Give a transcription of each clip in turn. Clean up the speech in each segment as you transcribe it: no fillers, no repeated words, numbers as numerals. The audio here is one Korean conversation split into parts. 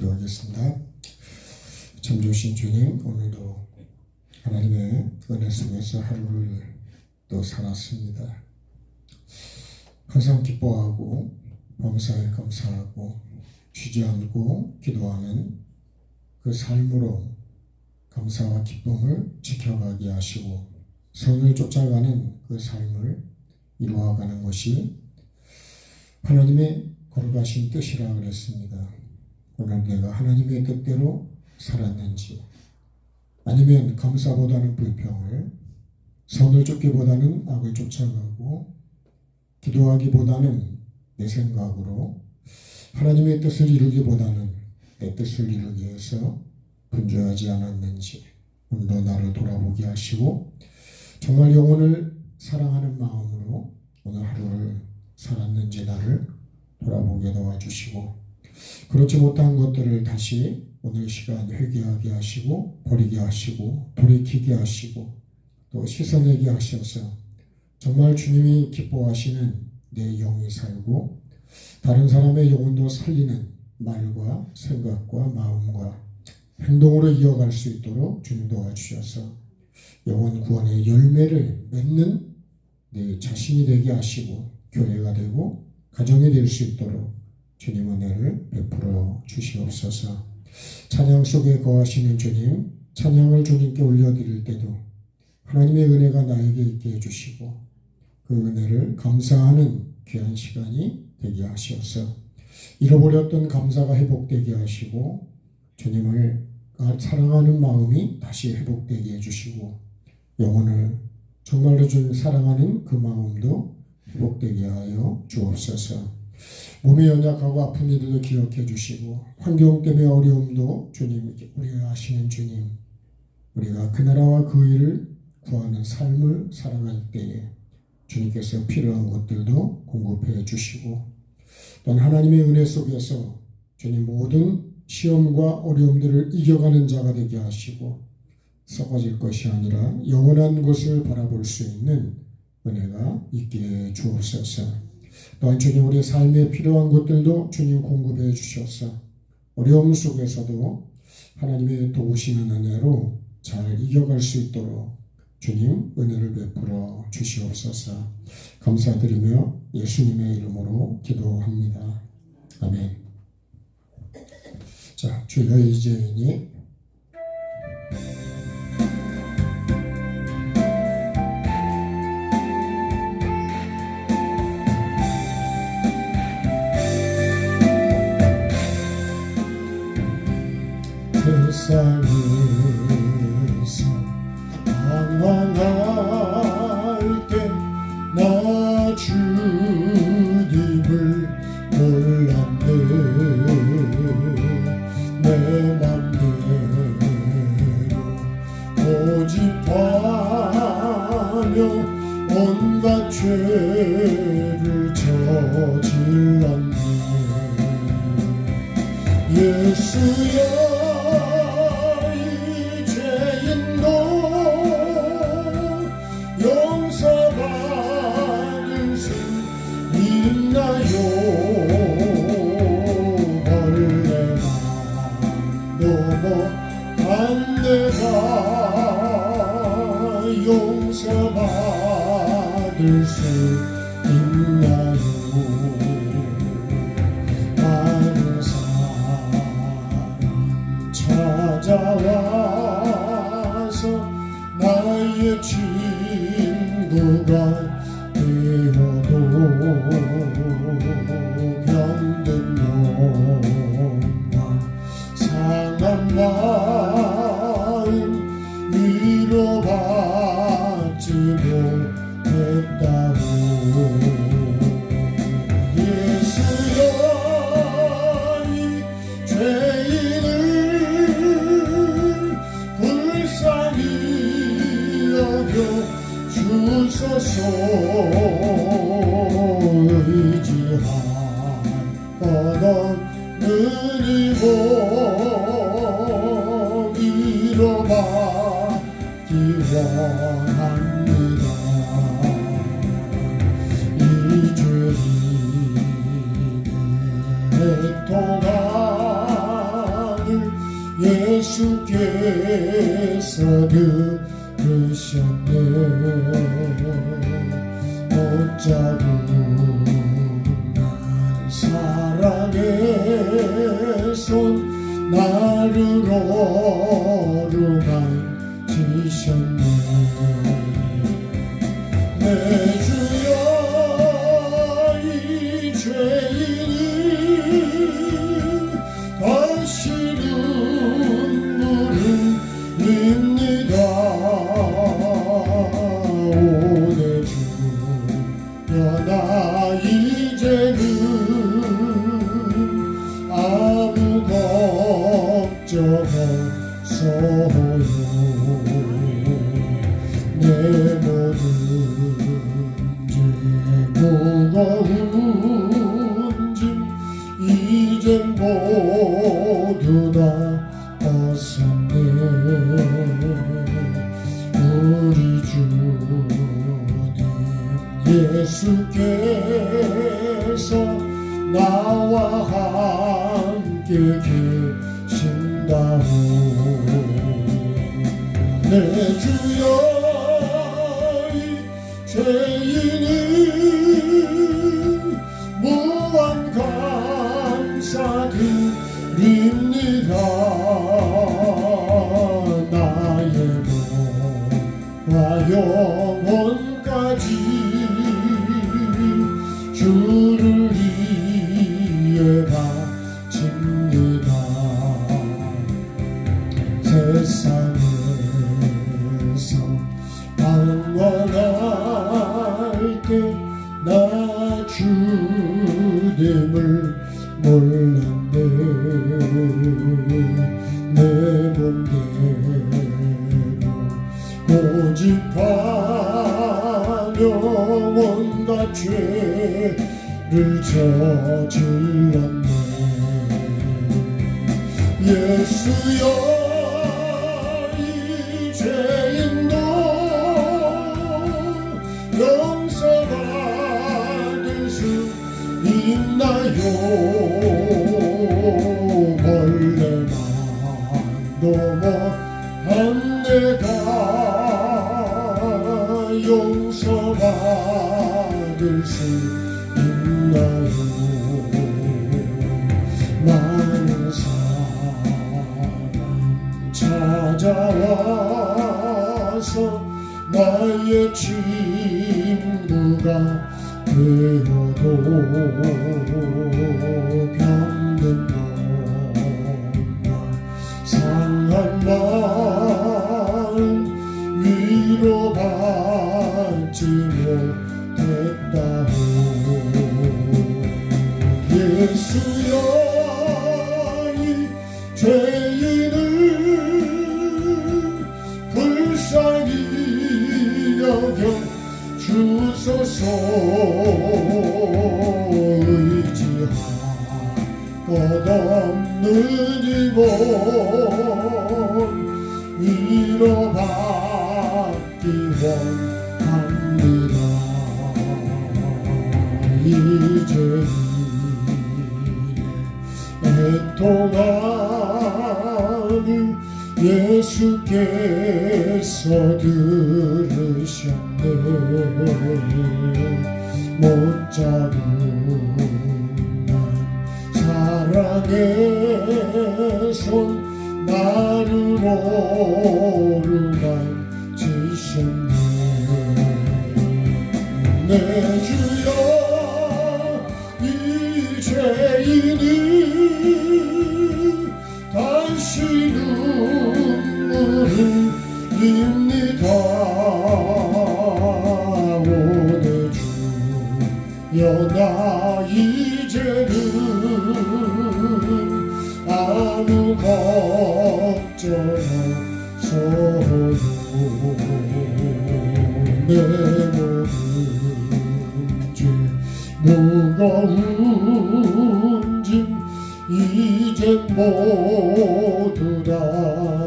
기도하겠습니다. 참 좋으신 주님, 오늘도 하나님의 은혜 속에서 하루를 또 살았습니다. 항상 기뻐하고 범사에 감사하고 쉬지 않고 기도하는 그 삶으로 감사와 기쁨을 지켜가게 하시고 선을 쫓아가는 그 삶을 이루어가는 것이 하나님의 걸어가신 뜻이라 그랬습니다. 오늘 내가 하나님의 뜻대로 살았는지, 아니면 감사보다는 불평을, 선을 쫓기보다는 악을 쫓아가고 기도하기보다는 내 생각으로 하나님의 뜻을 이루기보다는 내 뜻을 이루기 위해서 분주하지 않았는지 오늘도 나를 돌아보게 하시고 정말 영혼을 사랑하는 마음으로 오늘 하루를 살았는지 나를 돌아보게 도와주시고, 그렇지 못한 것들을 다시 오늘 시간 회개하게 하시고 버리게 하시고 돌이키게 하시고 또 씻어내게 하셔서 정말 주님이 기뻐하시는 내 영이 살고 다른 사람의 영혼도 살리는 말과 생각과 마음과 행동으로 이어갈 수 있도록 주님 도와주셔서 영혼 구원의 열매를 맺는 내 자신이 되게 하시고 교회가 되고 가정이 될 수 있도록 주님 은혜를 베풀어 주시옵소서. 찬양 속에 거하시는 주님, 찬양을 주님께 올려드릴 때도 하나님의 은혜가 나에게 있게 해주시고 그 은혜를 감사하는 귀한 시간이 되게 하시옵소서. 잃어버렸던 감사가 회복되게 하시고 주님을 사랑하는 마음이 다시 회복되게 해주시고 영혼을 정말로 주님 사랑하는 그 마음도 회복되게 하여 주옵소서. 몸이 연약하고 아픈 이들도 기억해 주시고 환경 때문에 어려움도 주님 우려하시는 주님, 우리가 그 나라와 그 일을 구하는 삶을 살아갈 때에 주님께서 필요한 것들도 공급해 주시고 또한 하나님의 은혜 속에서 주님 모든 시험과 어려움들을 이겨가는 자가 되게 하시고 썩어질 것이 아니라 영원한 것을 바라볼 수 있는 은혜가 있게 주옵소서. 또한 주님 우리의 삶에 필요한 것들도 주님 공급해 주셔서 어려움 속에서도 하나님의 도우시는 은혜로 잘 이겨갈 수 있도록 주님 은혜를 베풀어 주시옵소서. 감사드리며 예수님의 이름으로 기도합니다. 아멘. 자, 주여 이재인이 세상에서 방황할 때 나 주님을 몰랐네. 내 맘대로 고집하며 온갖 죄를 저질렀네. 예수여 용서받을 수 있나요? 벌레만 넘어간 내가 용서받을 수 있나요? 많은 사람 찾아와서 나의 친구가 되어도 병든 영광 상한 마음 위로받지 못했다고. 예수여 이 죄인을 불쌍히 여겨 주소서. 의지할 것 없는 이고 위로받기 원합니다. 이 죄인의 통한 들으셨네. 못자국난 사랑의 손 나를 어루만지셨네. 내 주여 이 죄인이 다시 눈물을 흘립니다. 오 내 주여 나 이제는 아무 걱정 없어요. 내 모든 죄 무거운 짐 이젠 모두 다 벗었네. 우리 주님 예수께서 나와 함께 계신다오. 내 주여 이 죄인은 무한 감사드립니다. 나의 몸과 영혼까지 주를 위해 바칩니다. 세상에서 방황할 때 나 주님을 몰랐네. 내 맘대로 고집하며 온갖 죄를 저질렀네. 예수여 이 죄인도 용서받을 수 있나요? 벌레만도 못한 내가 용서받을 수 있나요? 많은 사람 찾아와서 나의 친구가 되어도 병든 몸과 상한 마음 위로받지 못했다오. 예수여 이 죄인을 불쌍히 여겨 주소서. 의지할 것 없는 이곳 위로받기 원합니다. 이 죄인의 애통함을 예수께서 들으셨네. 못자국난 사랑의 손 나를 오르만지셨네. 내 주여 이 죄인은 다시 눈물을 흘립니다. 오 내 주여 나 이제는 아무 걱정 없어요. 내 모든 죄 무거운 짐 이젠 모두 다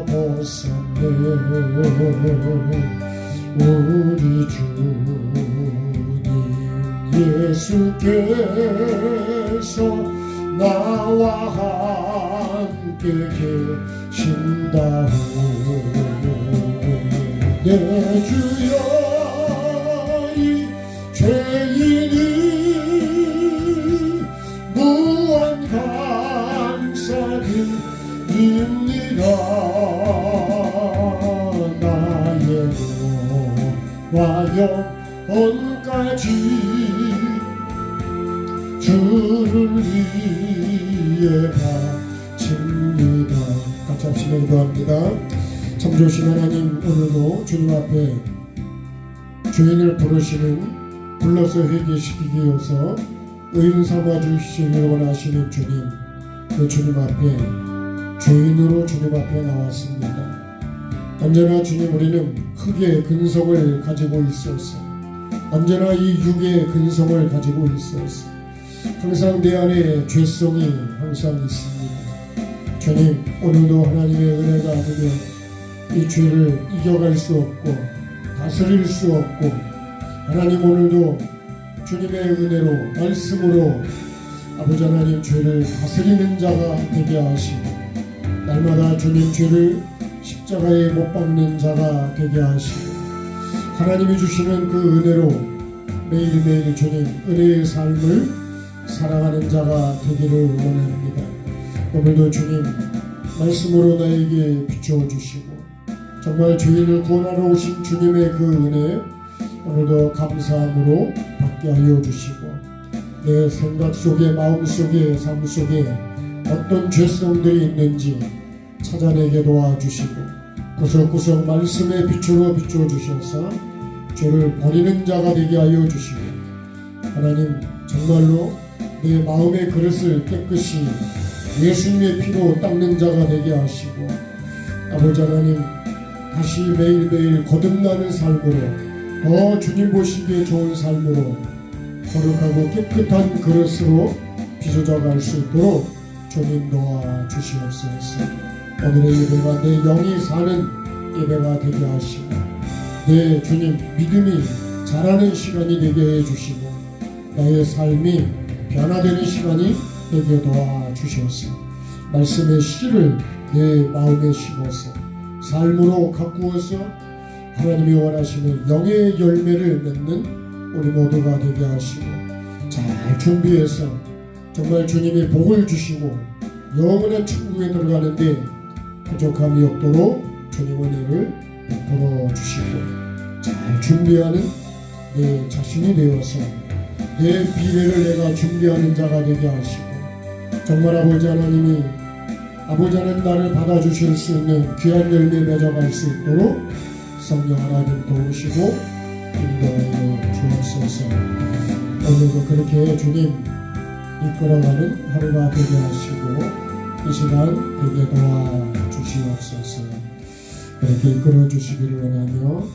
벗었네. 우리 주님 예수께서 나와 함께 계신다오. 내 주여 이 죄인이 무한 감사드립니다. 나의 노와 영혼까지 주를 위해 바칩니다. 같이 합시다. 기도합니다. 참 좋으신 하나님, 오늘도 주님 앞에 죄인을 불러서 회개시키기 위해서 의인 삼아 주시기를 원하시는 주님, 그 주님 앞에 죄인으로 주님 앞에 나왔습니다. 언제나 주님, 우리는 흙의 근성을 가지고 있었어. 언제나 이 육의 근성을 가지고 있었어. 항상 내 안에 죄성이 항상 있습니다. 주님, 오늘도 하나님의 은혜가 아니면 이 죄를 이겨갈 수 없고 다스릴 수 없고, 하나님 오늘도 주님의 은혜로 말씀으로 아버지 하나님 죄를 다스리는 자가 되게 하시고, 날마다 주님 죄를 십자가에 못 박는 자가 되게 하시고, 하나님이 주시는 그 은혜로 매일매일 주님 은혜의 삶을 살아가는 자가 되기를 원합니다. 오늘도 주님 말씀으로 나에게 비춰주시고, 정말 죄인을 구원하러 오신 주님의 그 은혜 오늘도 감사함으로 받게 하여 주시고, 내 생각 속에, 마음 속에, 삶 속에 어떤 죄성들이 있는지 찾아내게 도와주시고, 구석구석 말씀의 빛으로 비춰주셔서 죄를 버리는 자가 되게 하여 주시고, 하나님 정말로 내 마음의 그릇을 깨끗이 예수님의 피로 닦는 자가 되게 하시고, 아버지 하나님 다시 매일매일 거듭나는 삶으로, 더 주님 보시기에 좋은 삶으로 거룩하고 깨끗한 그릇으로 빚어져갈 수 있도록 주님 도와주시옵소서. 오늘의 예배가 내 영이 사는 예배가 되게 하시고, 내 주님 믿음이 자라는 시간이 되게 해주시고, 나의 삶이 변화되는 시간이 되게 도와주셔서 말씀의 씨를 내 마음에 심어서 삶으로 가꾸어서 하나님이 원하시는 영의 열매를 맺는 우리 모두가 되게 하시고, 잘 준비해서 정말 주님이 복을 주시고 영원한 천국에 들어가는데 부족함이 없도록 주님 은혜를 베풀어 주시고, 잘 준비하는 내 자신이 되어서 내 미래를 내가 준비하는 자가 되게 하시고, 정말 아버지 하나님이 아버지 하나님 나를 받아주실 수 있는 귀한 열매 맺어갈 수 있도록 성령 하나님 도우시고 인도하여 주옵소서. 오늘도 그렇게 주님 이끌어가는 하루가 되게 하시고 이 시간 되게 도와주시옵소서. 그렇게 이끌어 주시기를 원하며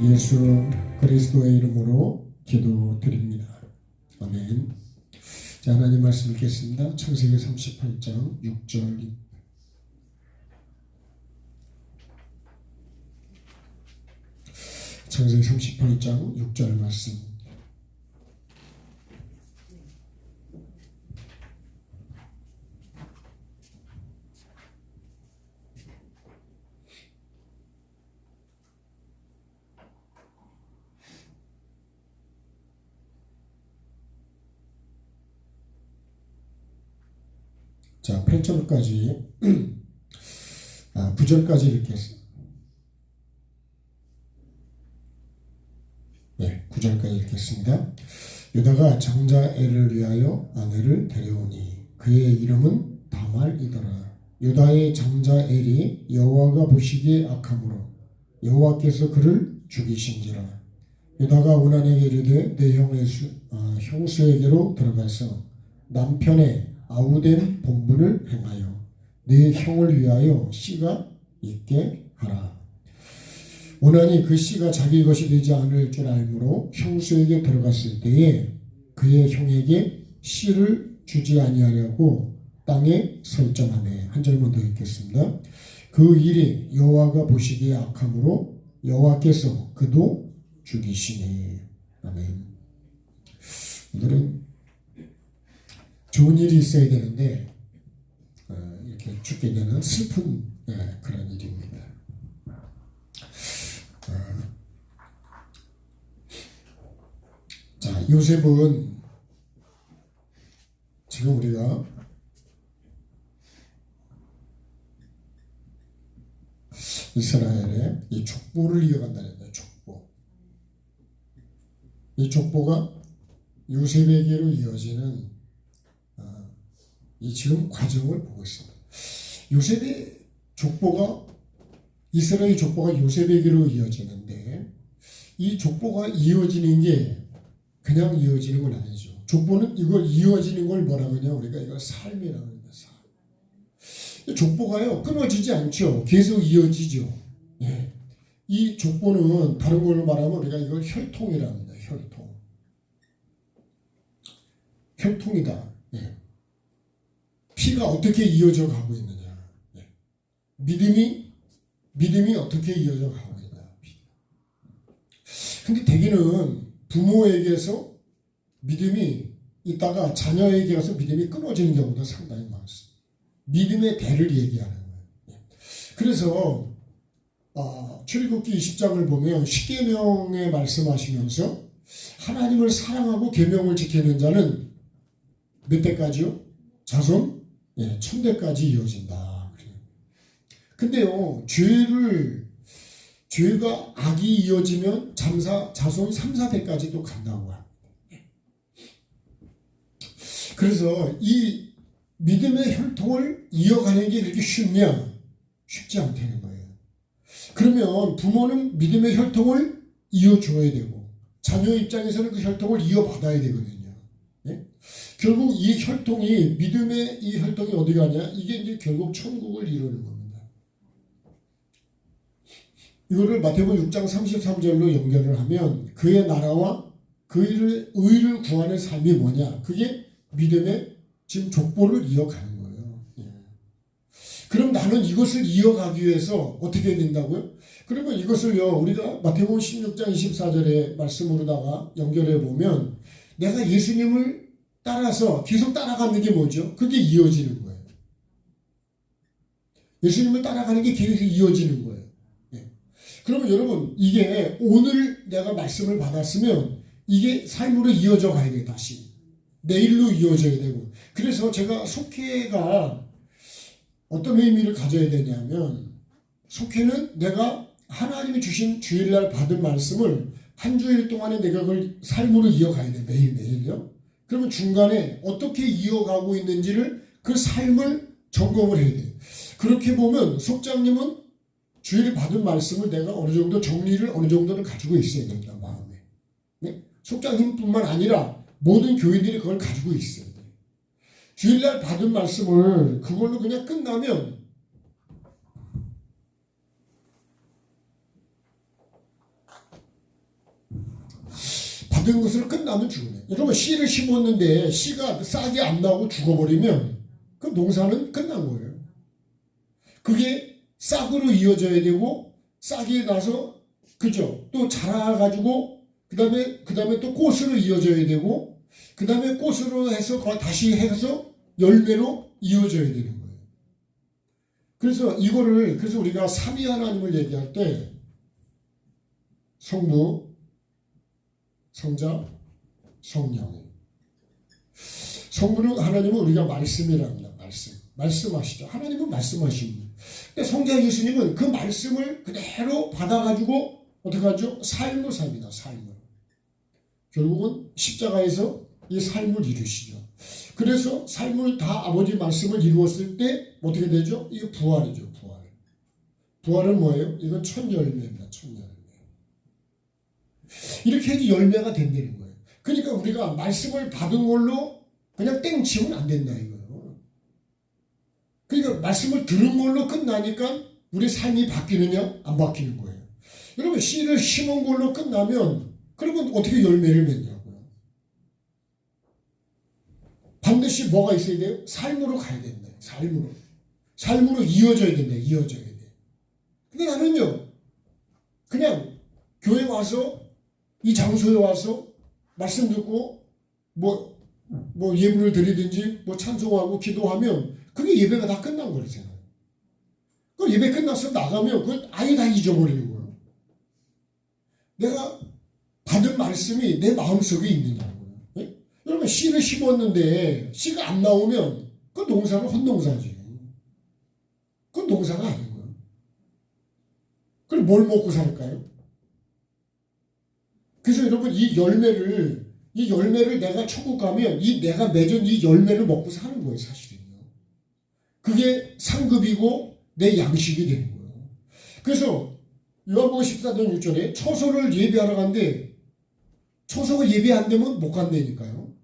예수 그리스도의 이름으로 기도드립니다. 아멘. 자, 하나님 말씀 읽겠습니다. 창세기 38장 6절. 창세기 38장 6절 말씀. 자, 8절까지 9절까지 읽겠습니다. 네, 9절까지 읽겠습니다. 유다가 장자 엘을 위하여 아내를 데려오니 그의 이름은 다말이더라. 유다의 장자 엘이 여호와가 보시기에 악함으로 여호와께서 그를 죽이신지라. 유다가 오난에게 이르되 내 형수에게로 들어가서 남편의 아우된 본분을 행하여 내 형을 위하여 씨가 있게 하라. 오난이 그 씨가 자기 것이 되지 않을 줄 알므로 형수에게 들어갔을 때에 그의 형에게 씨를 주지 아니하려고 땅에 설정하네. 한 절만 더 읽겠습니다. 그 일이 여호와가 보시기에 악함으로 여호와께서 그도 죽이시니. 아멘. 오늘은 좋은 일이 있어야 되는데 이렇게 죽게 되는 슬픈 그런 일입니다. 요셉은 지금 우리가 이스라엘의 이 족보를 이어간다는 거예요. 족보. 이 족보가 요셉에게로 이어지는 이 지금 과정을 보고 있습니다. 요셉의 족보가 이스라엘 족보가 요셉에게로 이어지는데 이 족보가 이어지는 게 그냥 이어지는 건 아니죠. 족보는 이걸 이어지는 걸 뭐라고 하냐 우리가 이걸 삶이라고 합니다. 삶. 족보가요 끊어지지 않죠. 계속 이어지죠. 예. 이 족보는 다른 걸로 말하면 우리가 이걸 혈통이라고 합니다. 혈통. 혈통이다. 예. 피가 어떻게 이어져 가고 있느냐. 예. 믿음이 어떻게 이어져 가고 있느냐. 근데 대개는 부모에게서 믿음이 있다가 자녀에게 가서 믿음이 끊어지는 경우가 상당히 많습니다. 믿음의 대를 얘기하는 거예요. 그래서 출애굽기 20장을 보면 십계명에 말씀하시면서 하나님을 사랑하고 계명을 지키는 자는 몇 대까지요? 자손 1000대까지 이어진다. 근데요, 죄가 악이 이어지면 자손 3, 4대까지도 간다고 합니다. 그래서 이 믿음의 혈통을 이어가는 게 그렇게 쉽냐? 쉽지 않다는 거예요. 그러면 부모는 믿음의 혈통을 이어줘야 되고 자녀 입장에서는 그 혈통을 이어받아야 되거든요. 네? 결국 이 혈통이 믿음의 이 혈통이 어디 가냐? 이게 이제 결국 천국을 이루는 겁니다. 이거를 마태복음 6장 33절로 연결을 하면 그의 나라와 그의 의를 구하는 삶이 뭐냐? 그게 믿음의 지금 족보를 이어가는 거예요. 예. 그럼 나는 이것을 이어가기 위해서 어떻게 해야 된다고요? 그러면 이것을요 우리가 마태복음 16장 24절의 말씀으로다가 연결해 보면 내가 예수님을 따라서 계속 따라가는 게 뭐죠? 그게 이어지는 거예요. 예수님을 따라가는 게 계속 이어지는 거예요. 예. 그러면 여러분 이게 오늘 내가 말씀을 받았으면 이게 삶으로 이어져 가야 돼요. 다시 내일로 이어져야 되고. 그래서 제가 속회가 어떤 의미를 가져야 되냐면 속회는 내가 하나님이 주신 주일날 받은 말씀을 한 주일 동안에 내가 그걸 삶으로 이어가야 돼. 매일매일요. 그러면 중간에 어떻게 이어가고 있는지를 그 삶을 점검을 해야 돼. 그렇게 보면 속장님은 주일 받은 말씀을 내가 어느 정도 정리를 어느 정도는 가지고 있어야 된다. 마음에. 네? 속장님뿐만 아니라 모든 교인들이 그걸 가지고 있어야 돼. 주일날 받은 말씀을 그걸로 그냥 끝나면 받은 것으로 끝나면 죽네. 여러분 씨를 심었는데 씨가 싹이 안 나오고 죽어버리면 그 농사는 끝난 거예요. 그게 싹으로 이어져야 되고 싹이 나서 그죠? 또 자라가지고 그 다음에 또 꽃으로 이어져야 되고 그 다음에 꽃으로 해서 다시 해서 열매로 이어져야 되는 거예요. 그래서 그래서 우리가 삼위 하나님을 얘기할 때 성부, 성자, 성령. 성부는 하나님은 우리가 말씀이랍니다. 말씀하시죠. 하나님은 말씀하십니다. 근데 성자 예수님은 그 말씀을 그대로 받아가지고 어떻게 하죠? 삶을 삽니다. 삶을. 결국은 십자가에서 이 삶을 이루시죠. 그래서 삶을 다 아버지 말씀을 이루었을 때 어떻게 되죠? 이게 부활이죠. 부활은 뭐예요? 이건 첫 열매입니다. 첫 열매. 이렇게 해서 열매가 된다는 거예요. 그러니까 우리가 말씀을 받은 걸로 그냥 땡치면 안 된다 이거예요. 그러니까 말씀을 들은 걸로 끝나니까 우리 삶이 바뀌느냐? 안 바뀌는 거예요. 여러분 씨를 심은 걸로 끝나면 그러면 어떻게 열매를 맺냐고요. 반드시 뭐가 있어야 돼요? 삶으로 가야 된다. 삶으로 이어져야 된다. 이어져야 돼. 근데 나는요 그냥 교회 와서 이 장소에 와서 말씀 듣고 뭐 예물을 드리든지 뭐 찬송하고 기도하면 그게 예배가 다 끝난 거잖아요. 그 예배 끝나서 나가면 그걸 아예 다 잊어버리는 거예요. 내가 받은 말씀이 내 마음속에 있느냐고요. 여러분 씨를 심었는데 씨가 안 나오면 그 농사는 헛농사지. 그건 농사가 아닌 거예요. 그럼 뭘 먹고 살까요? 그래서 여러분 이 열매를 내가 천국 가면 이 내가 맺은 이 열매를 먹고 사는 거예요, 사실은요. 그게 상급이고 내 양식이 되는 거예요. 그래서 요한복음 14장 6절에 처소를 예배하러 갔는데 처소가 예배 안 되면 못 간다니까요.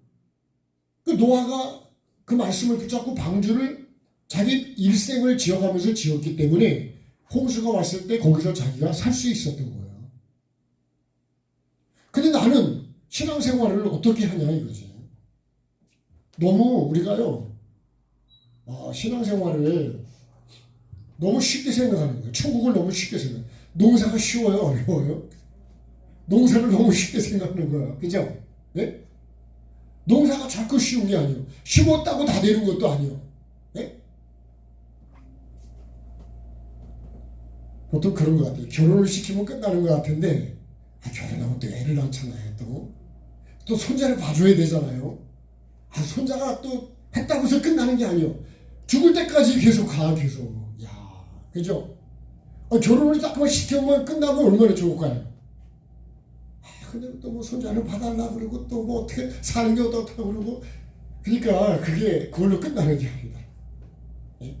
그 노아가 그 말씀을 붙잡고 방주를 자기 일생을 지어가면서 지었기 때문에 홍수가 왔을 때 거기서 자기가 살 수 있었던 거예요. 근데 나는 신앙생활을 어떻게 하냐 이거지. 너무 우리가요 신앙생활을 너무 쉽게 생각하는 거예요. 천국을 너무 쉽게 생각해요. 농사가 쉬워요, 어려워요? 농사를 너무 쉽게 생각하는 거야. 그죠? 네? 농사가 자꾸 쉬운 게 아니에요. 심었다고 다 되는 것도 아니에요. 네? 보통 그런 것 같아요. 결혼을 시키면 끝나는 것 같은데 결혼하면 또 애를 낳잖아요. 또 손자를 봐줘야 되잖아요. 손자가 또 했다고 해서 끝나는 게 아니에요. 죽을 때까지 계속 가, 계속. 야, 그죠? 결혼을 딱 시키면 끝나면 얼마나 좋을까요? 근데 또 뭐 손자를 봐달라 그러고 또 뭐 어떻게 사는 게 어떻다고 그러고 그러니까 그게 그걸로 끝나는 게 아니다. 예?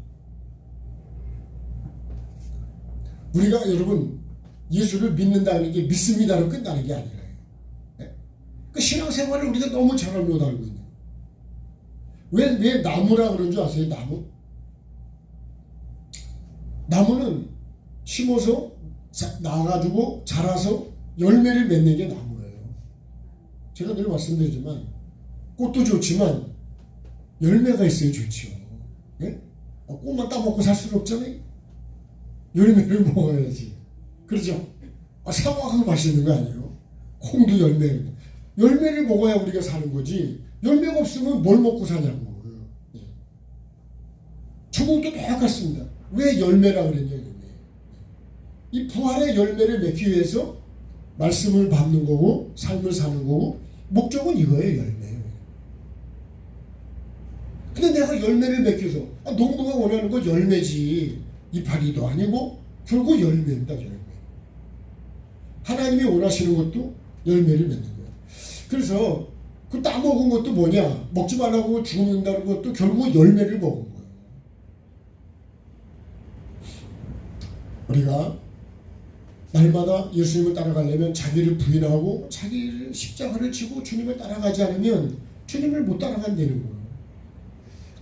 우리가 여러분 예수를 믿는다는 게 믿습니다로 끝나는 게 아니라요. 예? 그 신앙생활을 우리가 너무 잘못 알고 있는. 왜 나무라 그런 줄 아세요? 나무는 심어서 나가지고 자라서 열매를 맺는 게 나무예요. 제가 늘 말씀드리지만 꽃도 좋지만 열매가 있어야 좋지요. 예? 꽃만 따먹고 살 수는 없잖아요. 열매를 먹어야지. 그렇죠? 사과가 맛있는 거 아니에요? 콩도 열매를 먹어야 우리가 사는 거지. 열매가 없으면 뭘 먹고 사냐고. 예. 천국도 똑같습니다. 왜 열매라 그랬냐? 이 부활의 열매를 맺기 위해서 말씀을 받는 거고 삶을 사는 거고 목적은 이거예요. 열매예요. 근데 내가 열매를 맺기 위해서 농부가 원하는 건 열매지 이파리도 아니고 결국 열매입니다. 열매. 하나님이 원하시는 것도 열매를 맺는 거예요. 그래서 그 따먹은 것도 뭐냐, 먹지 말라고 죽는다는 것도 결국 열매를 먹은 거예요. 우리가 날마다 예수님을 따라가려면 자기를 부인하고 자기를 십자가를 지고 주님을 따라가지 않으면 주님을 못 따라간다는 거예요.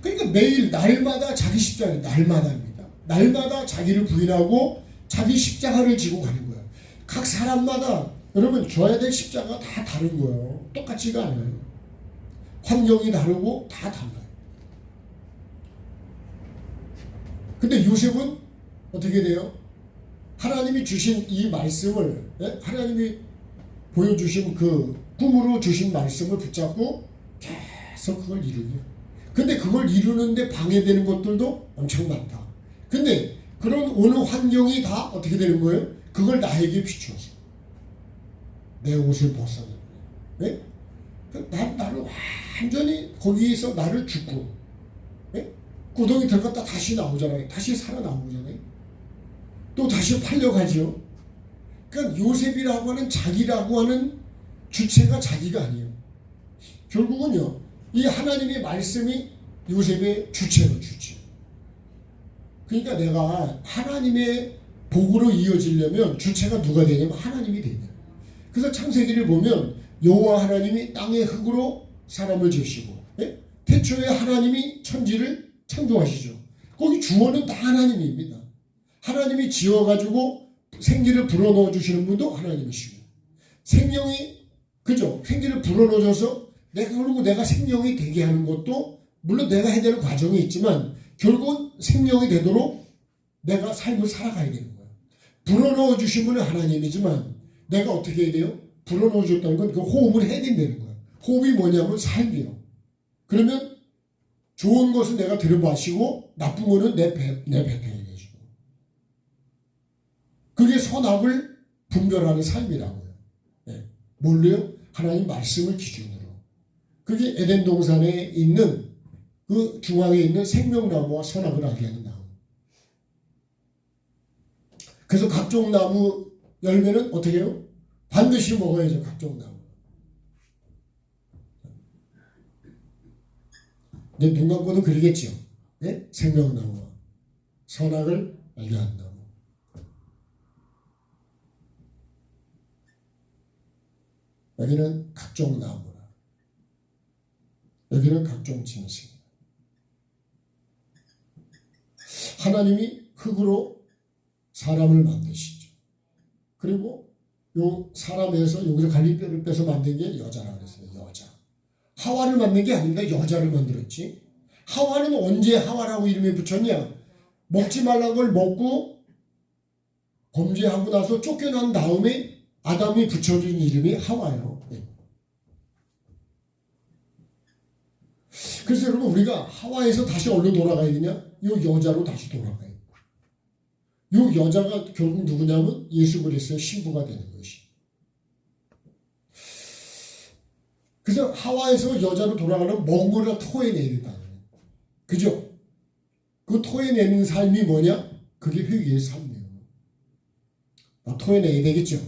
그러니까 매일 날마다 자기 십자가, 날마다입니다. 날마다 자기를 부인하고 자기 십자가를 지고 가는 거예요. 각 사람마다 여러분 져야 될 십자가가 다 다른 거예요. 똑같지가 않아요. 환경이 다르고 다 달라요. 근데 요셉은 어떻게 돼요? 하나님이 주신 이 말씀을, 하나님이 보여주신 그 꿈으로 주신 말씀을 붙잡고 계속 그걸 이루냐. 근데 그걸 이루는데 방해되는 것들도 엄청 많다. 근데 그런 어느 환경이 다 어떻게 되는 거예요? 그걸 나에게 비추어서 내 옷을 벗어내. 네? 나를 완전히 거기에서 나를 죽고, 네? 구덩이 들어갔다 다시 나오잖아요. 다시 살아나오잖아요. 또 다시 팔려가죠. 그러니까 요셉이라고 하는 자기라고 하는 주체가 자기가 아니에요. 결국은요, 이 하나님의 말씀이 요셉의 주체로 주체. 그러니까 내가 하나님의 복으로 이어지려면 주체가 누가 되냐면 하나님이 되냐. 그래서 창세기를 보면 여호와 하나님이 땅의 흙으로 사람을 지으시고, 태초에 하나님이 천지를 창조하시죠. 거기 주어는 다 하나님입니다. 하나님이 지어가지고 생기를 불어넣어 주시는 분도 하나님이시고, 생명이, 그죠? 생기를 불어넣어줘서 그리고 내가 생명이 되게 하는 것도 물론 내가 해야 되는 과정이 있지만 결국은 생명이 되도록 내가 삶을 살아가야 되는 거예요. 불어넣어 주신 분은 하나님이지만 내가 어떻게 해야 돼요? 불어넣어 줬다는 건 그 호흡을 해야 된다는 거예요. 호흡이 뭐냐면 삶이요. 그러면 좋은 것은 내가 들여마시고 나쁜 거는 내 뱉어야 되죠. 그게 선악을 분별하는 삶이라고요. 네. 뭘로요? 하나님 말씀을 기준으로. 그게 에덴 동산에 있는 그 중앙에 있는 생명나무와 선악을 알게 하는 나무. 그래서 각종 나무 열매는 어떻게 해요? 반드시 먹어야죠. 각종 나무. 근데 눈 감고도 그러겠죠. 네? 생명나무와 선악을 알게 하는 나무. 여기는 각종 나무라. 여기는 각종 짐승. 하나님이 흙으로 사람을 만드시죠. 그리고 요 사람에서 여기서 갈림뼈를 빼서 만든 게 여자라 그랬어요. 여자. 하와를 만든 게 아닙니다. 여자를 만들었지. 하와는 언제 하와라고 이름을 붙였냐? 먹지 말란 걸 먹고 범죄하고 나서 쫓겨난 다음에 아담이 붙여준 이름이 하와예요. 그래서 여러분 우리가 하와에서 다시 어디로 돌아가야 되냐? 요 여자로 다시 돌아가야 돼요. 요 여자가 결국 누구냐면 예수 그리스도의 신부가 되는 것이. 그래서 하와에서 여자로 돌아가려면 먹은 거를 토해내야 된다. 그죠? 그 토해내는 삶이 뭐냐? 그게 회개의 삶이에요. 다 토해내야 되겠죠?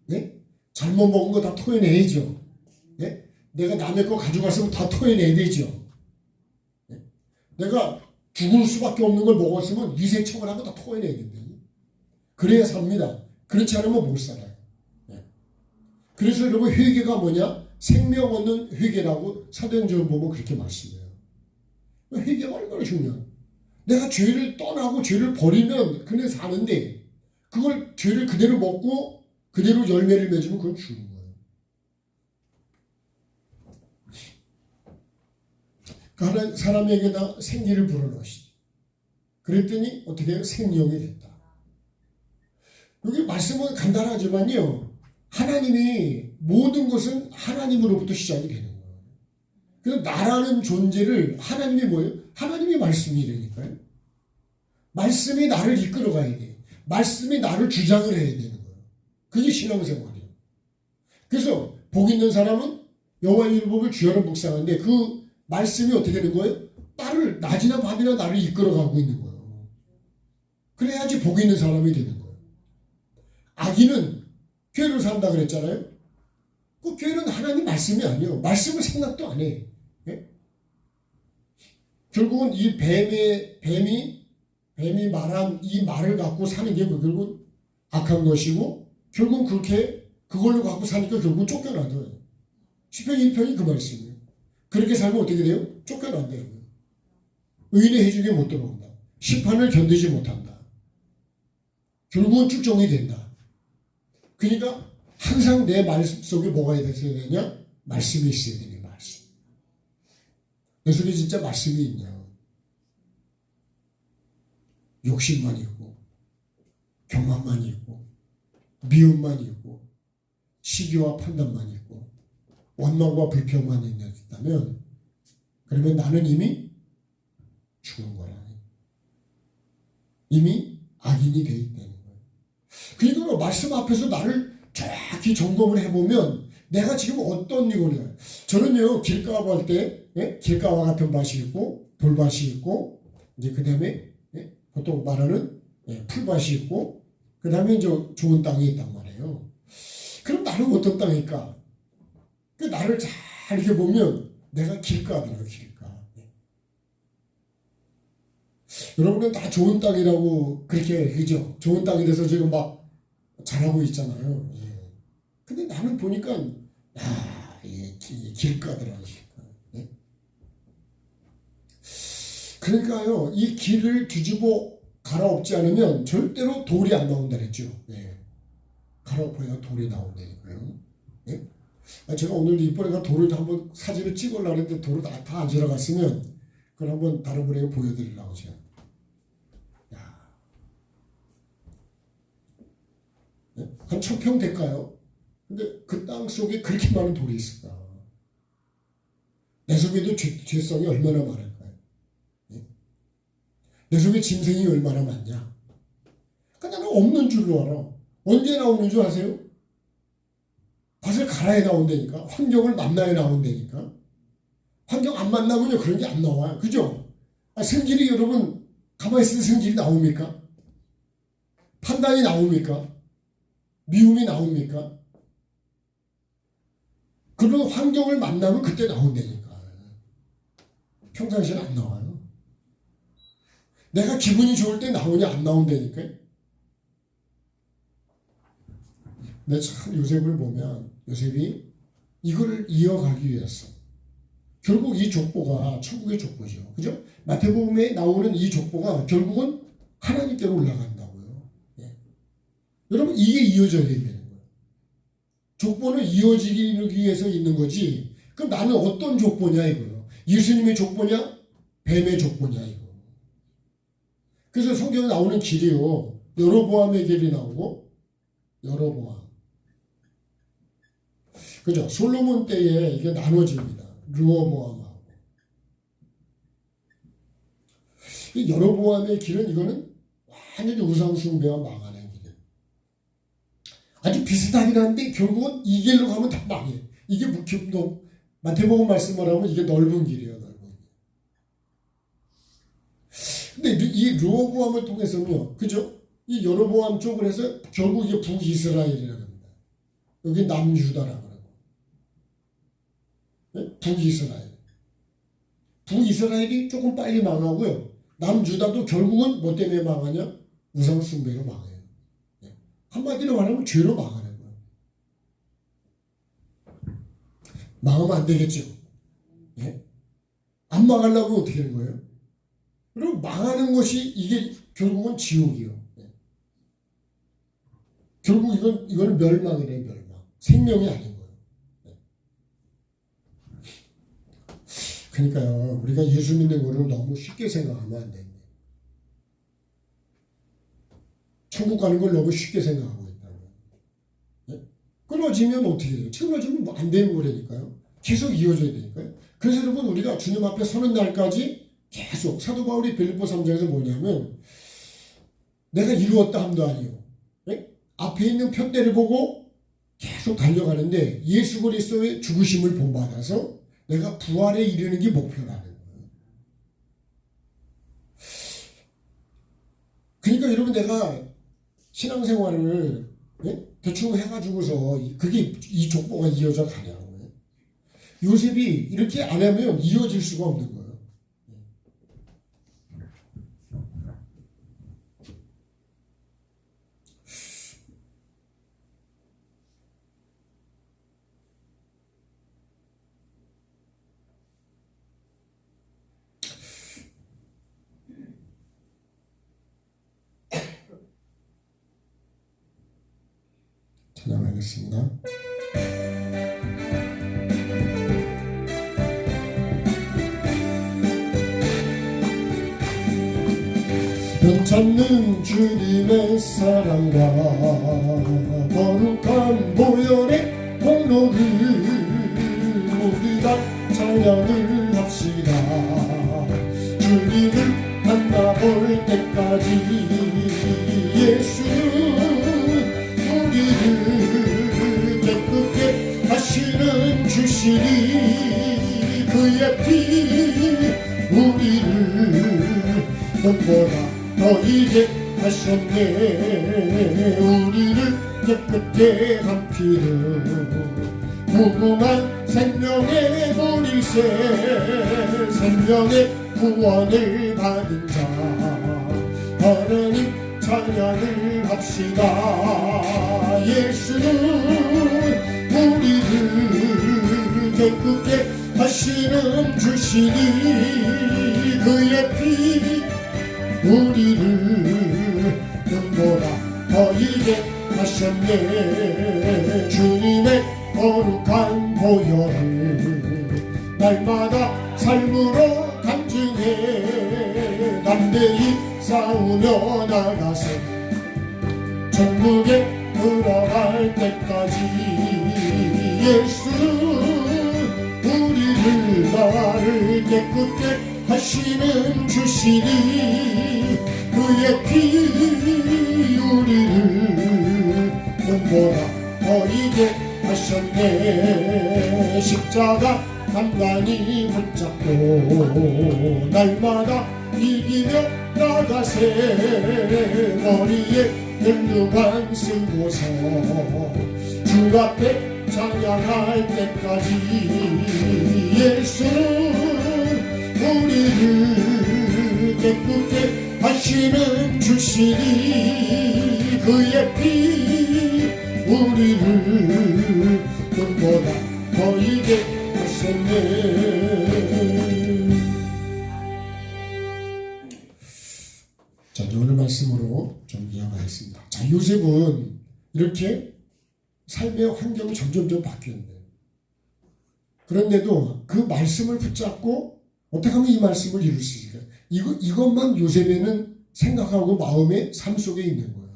네? 잘못 먹은 거 다 토해내야죠. 네? 내가 남의 거 가져갔으면 다 토해내야 되죠. 네? 내가 죽을 수밖에 없는 걸 먹었으면 위생청을 하고 다 토해내야 된다. 그래야 삽니다. 그렇지 않으면 못 살아요. 네. 그래서 여러분 회개가 뭐냐? 생명 얻는 회개라고 사도행전 보면 그렇게 말씀해요. 회개가 얼마나 중요해요. 내가 죄를 떠나고 죄를 버리면 그냥 사는데 그걸 죄를 그대로 먹고 그대로 열매를 맺으면 그건 죽는 거예요. 그러니까 사람에게다 생기를 불어넣으시죠. 그랬더니 어떻게 해요? 생명이 됐다. 여기 말씀은 간단하지만요. 하나님이 모든 것은 하나님으로부터 시작이 되는 거예요. 그래서 나라는 존재를 하나님이 뭐예요? 하나님이 말씀이라니까요. 말씀이 나를 이끌어가야 돼. 말씀이 나를 주장을 해야 되는 거예요. 그게 신앙생활이에요. 그래서 복 있는 사람은 여호와의 율법을 주야로 묵상하는데 그 말씀이 어떻게 되는 거예요? 나를 낮이나 밤이나 나를 이끌어가고 있는 거예요. 그래야지 복 있는 사람이 되는 거예요. 악인은 죄로 산다 그랬잖아요. 그 죄는 하나님 말씀이 아니에요. 말씀을 생각도 안 해. 예? 결국은 이 뱀이 말한 이 말을 갖고 사는 게 결국 악한 것이고 결국 그렇게 그걸로 갖고 사니까 결국 쫓겨나더라고요. 시편 1편이 그 말씀이에요. 그렇게 살면 어떻게 돼요? 쫓겨난대요. 의인의 해중에 못 들어온다. 심판을 견디지 못한다. 결국은 축정이 된다. 그러니까 항상 내 말씀 속에 뭐가 있어야 되냐? 말씀이 있어야 되냐, 말씀. 내 속에 진짜 말씀이 있냐? 욕심만 있고, 교만만 있고, 미움만 있고, 시기와 판단만 있고, 원망과 불평만 있다면, 그러면 나는 이미 죽은 거라. 이미 악인이 되어 있다는 거예요. 그러니까 말씀 앞에서 나를 정확히 점검을 해보면 내가 지금 어떤 이거냐. 저는요 길가 갈 때 길가와 같은 밭이 있고 돌밭이 있고 이제 그 다음에 보통 말하는 풀밭이 있고 그 다음에 이제 좋은 땅이 있단 말이에요. 그럼 나는 어떤 땅일까? 그 나를 잘 이렇게 보면 내가 길가더라고요. 길가. 여러분은 다 좋은 땅이라고 그렇게 그죠? 좋은 땅이 돼서 지금 막 잘하고 있잖아요. 예. 근데 나는 보니까 길가더라고요. 예? 그러니까요 이 길을 뒤집어 갈아엎지 않으면 절대로 돌이 안 나온다 그랬죠. 예. 갈아엎어야 돌이 나온다니까요. 예? 제가 오늘 이번에 돌을 한번 사진을 찍으려고 했는데 돌을 다 안 들어갔으면 그걸 한번 다른 분에게 보여드리려고 제가. 한 1000평 될까요? 근데 그 땅 속에 그렇게 많은 돌이 있을까? 내 속에도 죄성이 얼마나 많을까요? 내 속에 짐승이 얼마나 많냐? 그러니까 나는 없는 줄로 알아. 언제 나오는 줄 아세요? 밭을 갈아야 나온다니까. 환경을 만나야 나온다니까. 환경 안 만나면요 그런 게 안 나와요. 그죠? 성질이 여러분 가만히 있을 때 성질이 나옵니까? 판단이 나옵니까? 미움이 나옵니까? 그런 환경을 만나면 그때 나온다니까. 평상시에는 안 나와요. 내가 기분이 좋을 때 나오냐 안 나온다니까요. 근데 참 요셉을 보면 요셉이 이거를 이어가기 위해서 결국 이 족보가 천국의 족보죠. 그죠? 마태복음에 나오는 이 족보가 결국은 하나님께로 올라간다고요. 예. 여러분 이게 이어져야 된다는 거예요. 족보는 이어지기 위해서 있는 거지. 그럼 나는 어떤 족보냐 이거예요. 예수님의 족보냐 뱀의 족보냐 이거. 그래서 성경에 나오는 길이요. 여로보암의 길이 나오고 여로보암. 그죠? 솔로몬 때에 이게 나눠집니다. 르호보암하고. 이 여로보암의 길은 이거는 완전히 우상숭배와 망하는 길이에요. 아주 비슷하긴 한데 결국은 이 길로 가면 다 망해. 이게 마태복음 말씀을 하면 이게 넓은 길이에요. 넓은 길. 근데 이 르호보암을 통해서는요. 그죠? 이 여로보암 쪽을 해서 결국 이게 북이스라엘이라고 합니다. 여기 남유다라고. 북이스라엘. 북이스라엘이 조금 빨리 망하고요. 남유다도 결국은 뭐 때문에 망하냐? 우상숭배로 망해요. 한마디로 말하면 죄로 망하는 거예요. 망하면 안 되겠죠. 안 망하려면 어떻게 하는 거예요? 그럼 망하는 것이 이게 결국은 지옥이요. 결국 이건 멸망이래요. 멸망. 생명이 아닌 거예요. 그러니까요, 우리가 예수 믿는 거를 너무 쉽게 생각하면 안 됩니다. 천국 가는 걸 너무 쉽게 생각하고 있다는 거예요. 끊어지면 어떻게 돼요? 끊어지면 뭐 안 되는 거라니까요. 계속 이어져야 되니까요. 그래서 여러분 우리가 주님 앞에 서는 날까지 계속 사도 바울이 빌립보 3장에서 뭐냐면 내가 이루었다 함도 아니요. 앞에 있는 편대를 보고 계속 달려가는데 예수 그리스도의 죽으심을 본받아서 내가 부활에 이르는 게 목표라는 거예요. 그러니까 여러분 내가 신앙생활을 대충 해가지고서 그게 이 족보가 이어져 가냐고. 요셉이 이렇게 안 하면 이어질 수가 없는 거예요. 찬양하겠습니다. 변찮는 주님의 사랑과 거룩한 보혈의 공로를 우리가 찬양을 합시다. 주님을 만나볼 때까지 예수는 우리를 깨끗게 하시는 주시니 그의 피 우리를 눈보라 너희에게 하셨네. 우리를 깨끗게 한 피로 무궁한 생명의 물일새 생명의 구원을 받은 자 하나님 찬양을 합시다. 예수는 우리를 깨끗게 하시는 주시니 그의 피 우리를 눈보라 너희에게 하셨네. 주님의 거룩한 보혈을 날마다 삶으로 간증해 담대히 싸우며 나가세 천국에 들어갈 때까지 예수는 우리를 나를 깨끗게 하시는 주시니 그의 피 우리를 눈보라 너희에게 하셨네. 십자가 단단히 붙잡고 날마다 이기며 나가세. 머리에 흑루관 쓰고서 주 앞에 찬양할 때까지 예수는 우리를 깨끗게 하시는 주시니 그의 피 우리를 돈보다 더 이게 하셨네. 자, 오늘 말씀으로 좀 이어가겠습니다. 자, 요셉은 이렇게 삶의 환경이 점점점 바뀌었는데, 그런데도 그 말씀을 붙잡고 어떻게 하면 이 말씀을 이룰 수 있을까요? 이것만 요셉에는 생각하고 마음의 삶 속에 있는 거예요.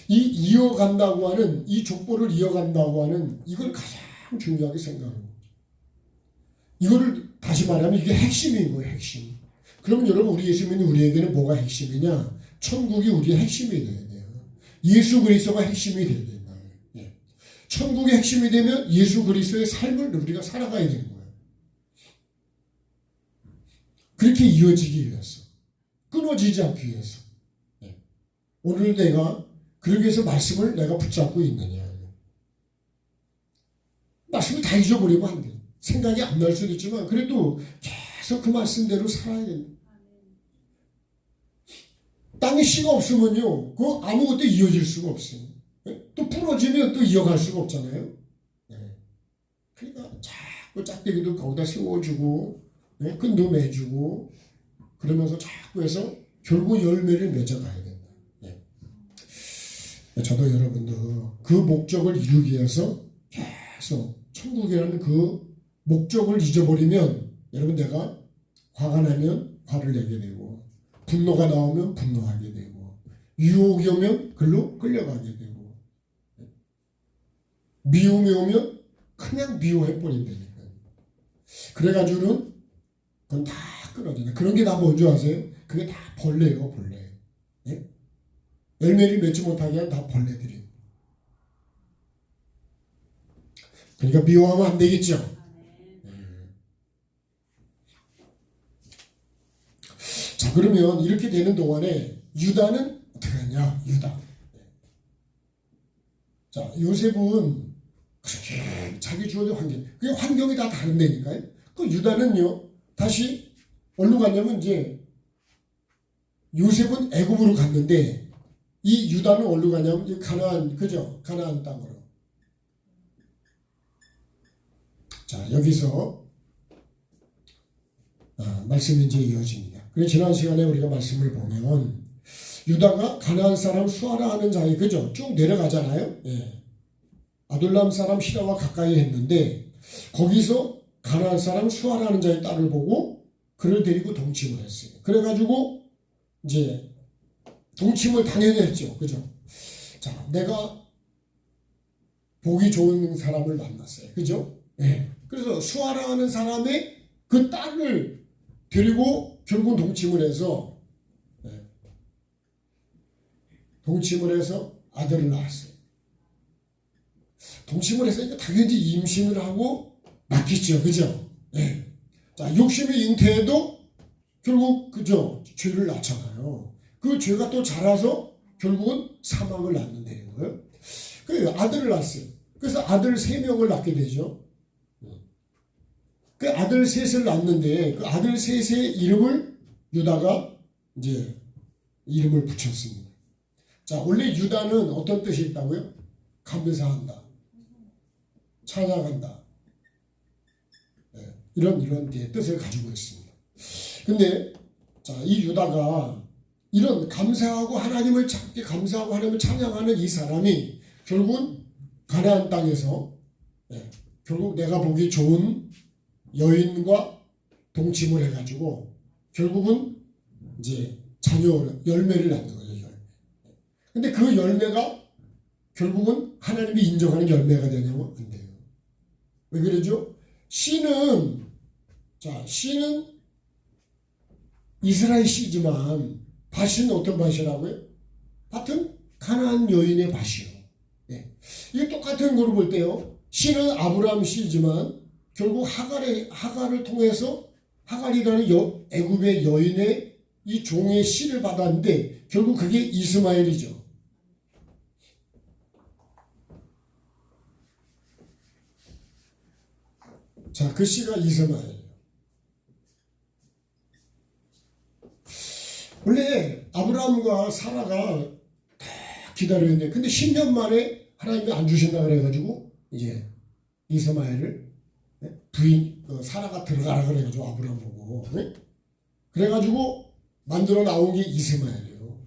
이어간다고 하는, 이 족보를 이어간다고 하는 이걸 가장 중요하게 생각하는 거죠. 이거를 다시 말하면 이게 핵심인 거예요, 핵심. 그러면 여러분, 우리 예수 믿는 우리에게는 뭐가 핵심이냐? 천국이 우리의 핵심이 돼야 돼요. 예수 그리스도가 핵심이 돼야 된다. 예. 천국의 핵심이 되면 예수 그리스도의 삶을 우리가 살아가야 되는 거예요. 그렇게 이어지기 위해서, 끊어지지 않기 위해서. 예. 오늘 내가 그러기 위해서 말씀을 내가 붙잡고 있느냐. 말씀을 다 잊어버리면 안 돼. 생각이 안 날 수도 있지만 그래도 계속 그 말씀대로 살아야 된다. 땅에 씨가 없으면요, 그 아무것도 이어질 수가 없어요. 또 부러지면 또 이어갈 수가 없잖아요. 그러니까 자꾸 짝대기도 거기다 세워주고, 끈도 매주고, 그러면서 자꾸 해서 결국 열매를 맺어가야 된다. 저도 여러분도 그 목적을 이루기 위해서 계속 천국이라는 그 목적을 잊어버리면, 여러분, 내가 화가 나면 화를 내게 되고, 분노가 나오면 분노하게 되고, 유혹이 오면 글로 끌려가게 되고, 미움이 오면 그냥 미워해버린다니까요. 그래가지고는 그건 다 끊어진다. 그런 게 다 뭔지 아세요? 그게 다 벌레예요, 벌레. 예? 열매를 맺지 못하게 한 다 벌레들이에요. 그러니까 미워하면 안 되겠죠. 자, 그러면 이렇게 되는 동안에 유다는 어떻게 하냐? 유다. 자, 요셉은 그렇게 자기 주어진 환경, 그 환경이 다 다른데니까요. 그 유다는요, 다시 어디로 갔냐면, 이제 요셉은 애굽으로 갔는데 이 유다는 어디로 가냐면 가나안, 그죠? 가나안 땅으로. 자, 여기서 말씀이 이제 이어집니다. 그래서 지난 시간에 우리가 말씀을 보면 유다가 가나안 사람 수아라 하는 자에, 그죠? 쭉 내려가잖아요. 예. 아둘람 사람 시라와 가까이 했는데 거기서 가나안 사람 수아라 하는 자의 딸을 보고 그를 데리고 동침을 했어요. 그래가지고 이제 동침을 당연히 했죠. 그죠? 자, 내가 보기 좋은 사람을 만났어요. 그죠? 예. 그래서 수아라 하는 사람의 그 딸을 데리고 결국은 동침을 해서, 동침을 해서 아들을 낳았어요. 동침을 했으니까 당연히 임신을 하고 낳겠죠. 그죠? 네. 자, 욕심이 잉태해도 결국, 그죠? 죄를 낳잖아요. 그 죄가 또 자라서 결국은 사망을 낳는다는 거예요. 그 아들을 낳았어요. 그래서 아들 3명을 낳게 되죠. 그 아들 셋을 낳는데 그 아들 셋의 이름을 유다가 이제 이름을 붙였습니다. 자, 원래 유다는 어떤 뜻이 있다고요? 감사한다, 찬양한다, 이런 뜻을 가지고 있습니다. 근데 자, 이 유다가 이런 감사하고 하나님을 찾게, 감사하고 하나님을 찬양하는 이 사람이 결국은 가나안 땅에서 결국 내가 보기 좋은 여인과 동침을 해가지고 결국은 이제 열매를 낳는 거죠. 열매. 근데 그 열매가 결국은 하나님이 인정하는 열매가 되냐면 안 돼요. 왜 그러죠? 씨는 이스라엘 씨지만 밭은 어떤 밭이라고요? 밭은 가나안 여인의 밭이요. 이게 똑같은 거로 볼 때요. 씨는 아브라함 씨지만 결국 하갈을 통해서 하갈이라는 애굽의 여인의 이 종의 씨를 받았는데 결국 그게 이스마엘이죠. 자, 그 씨가 이스마엘이에요. 원래 아브라함과 사라가 다 기다렸는데 근데 10년 만에 하나님이 안 주신다 그래가지고 이제 이스마엘을 부인 사라가 들어가라 그래가지고 아브라함 보고 그래가지고 만들어 나온 게 이스마엘이에요.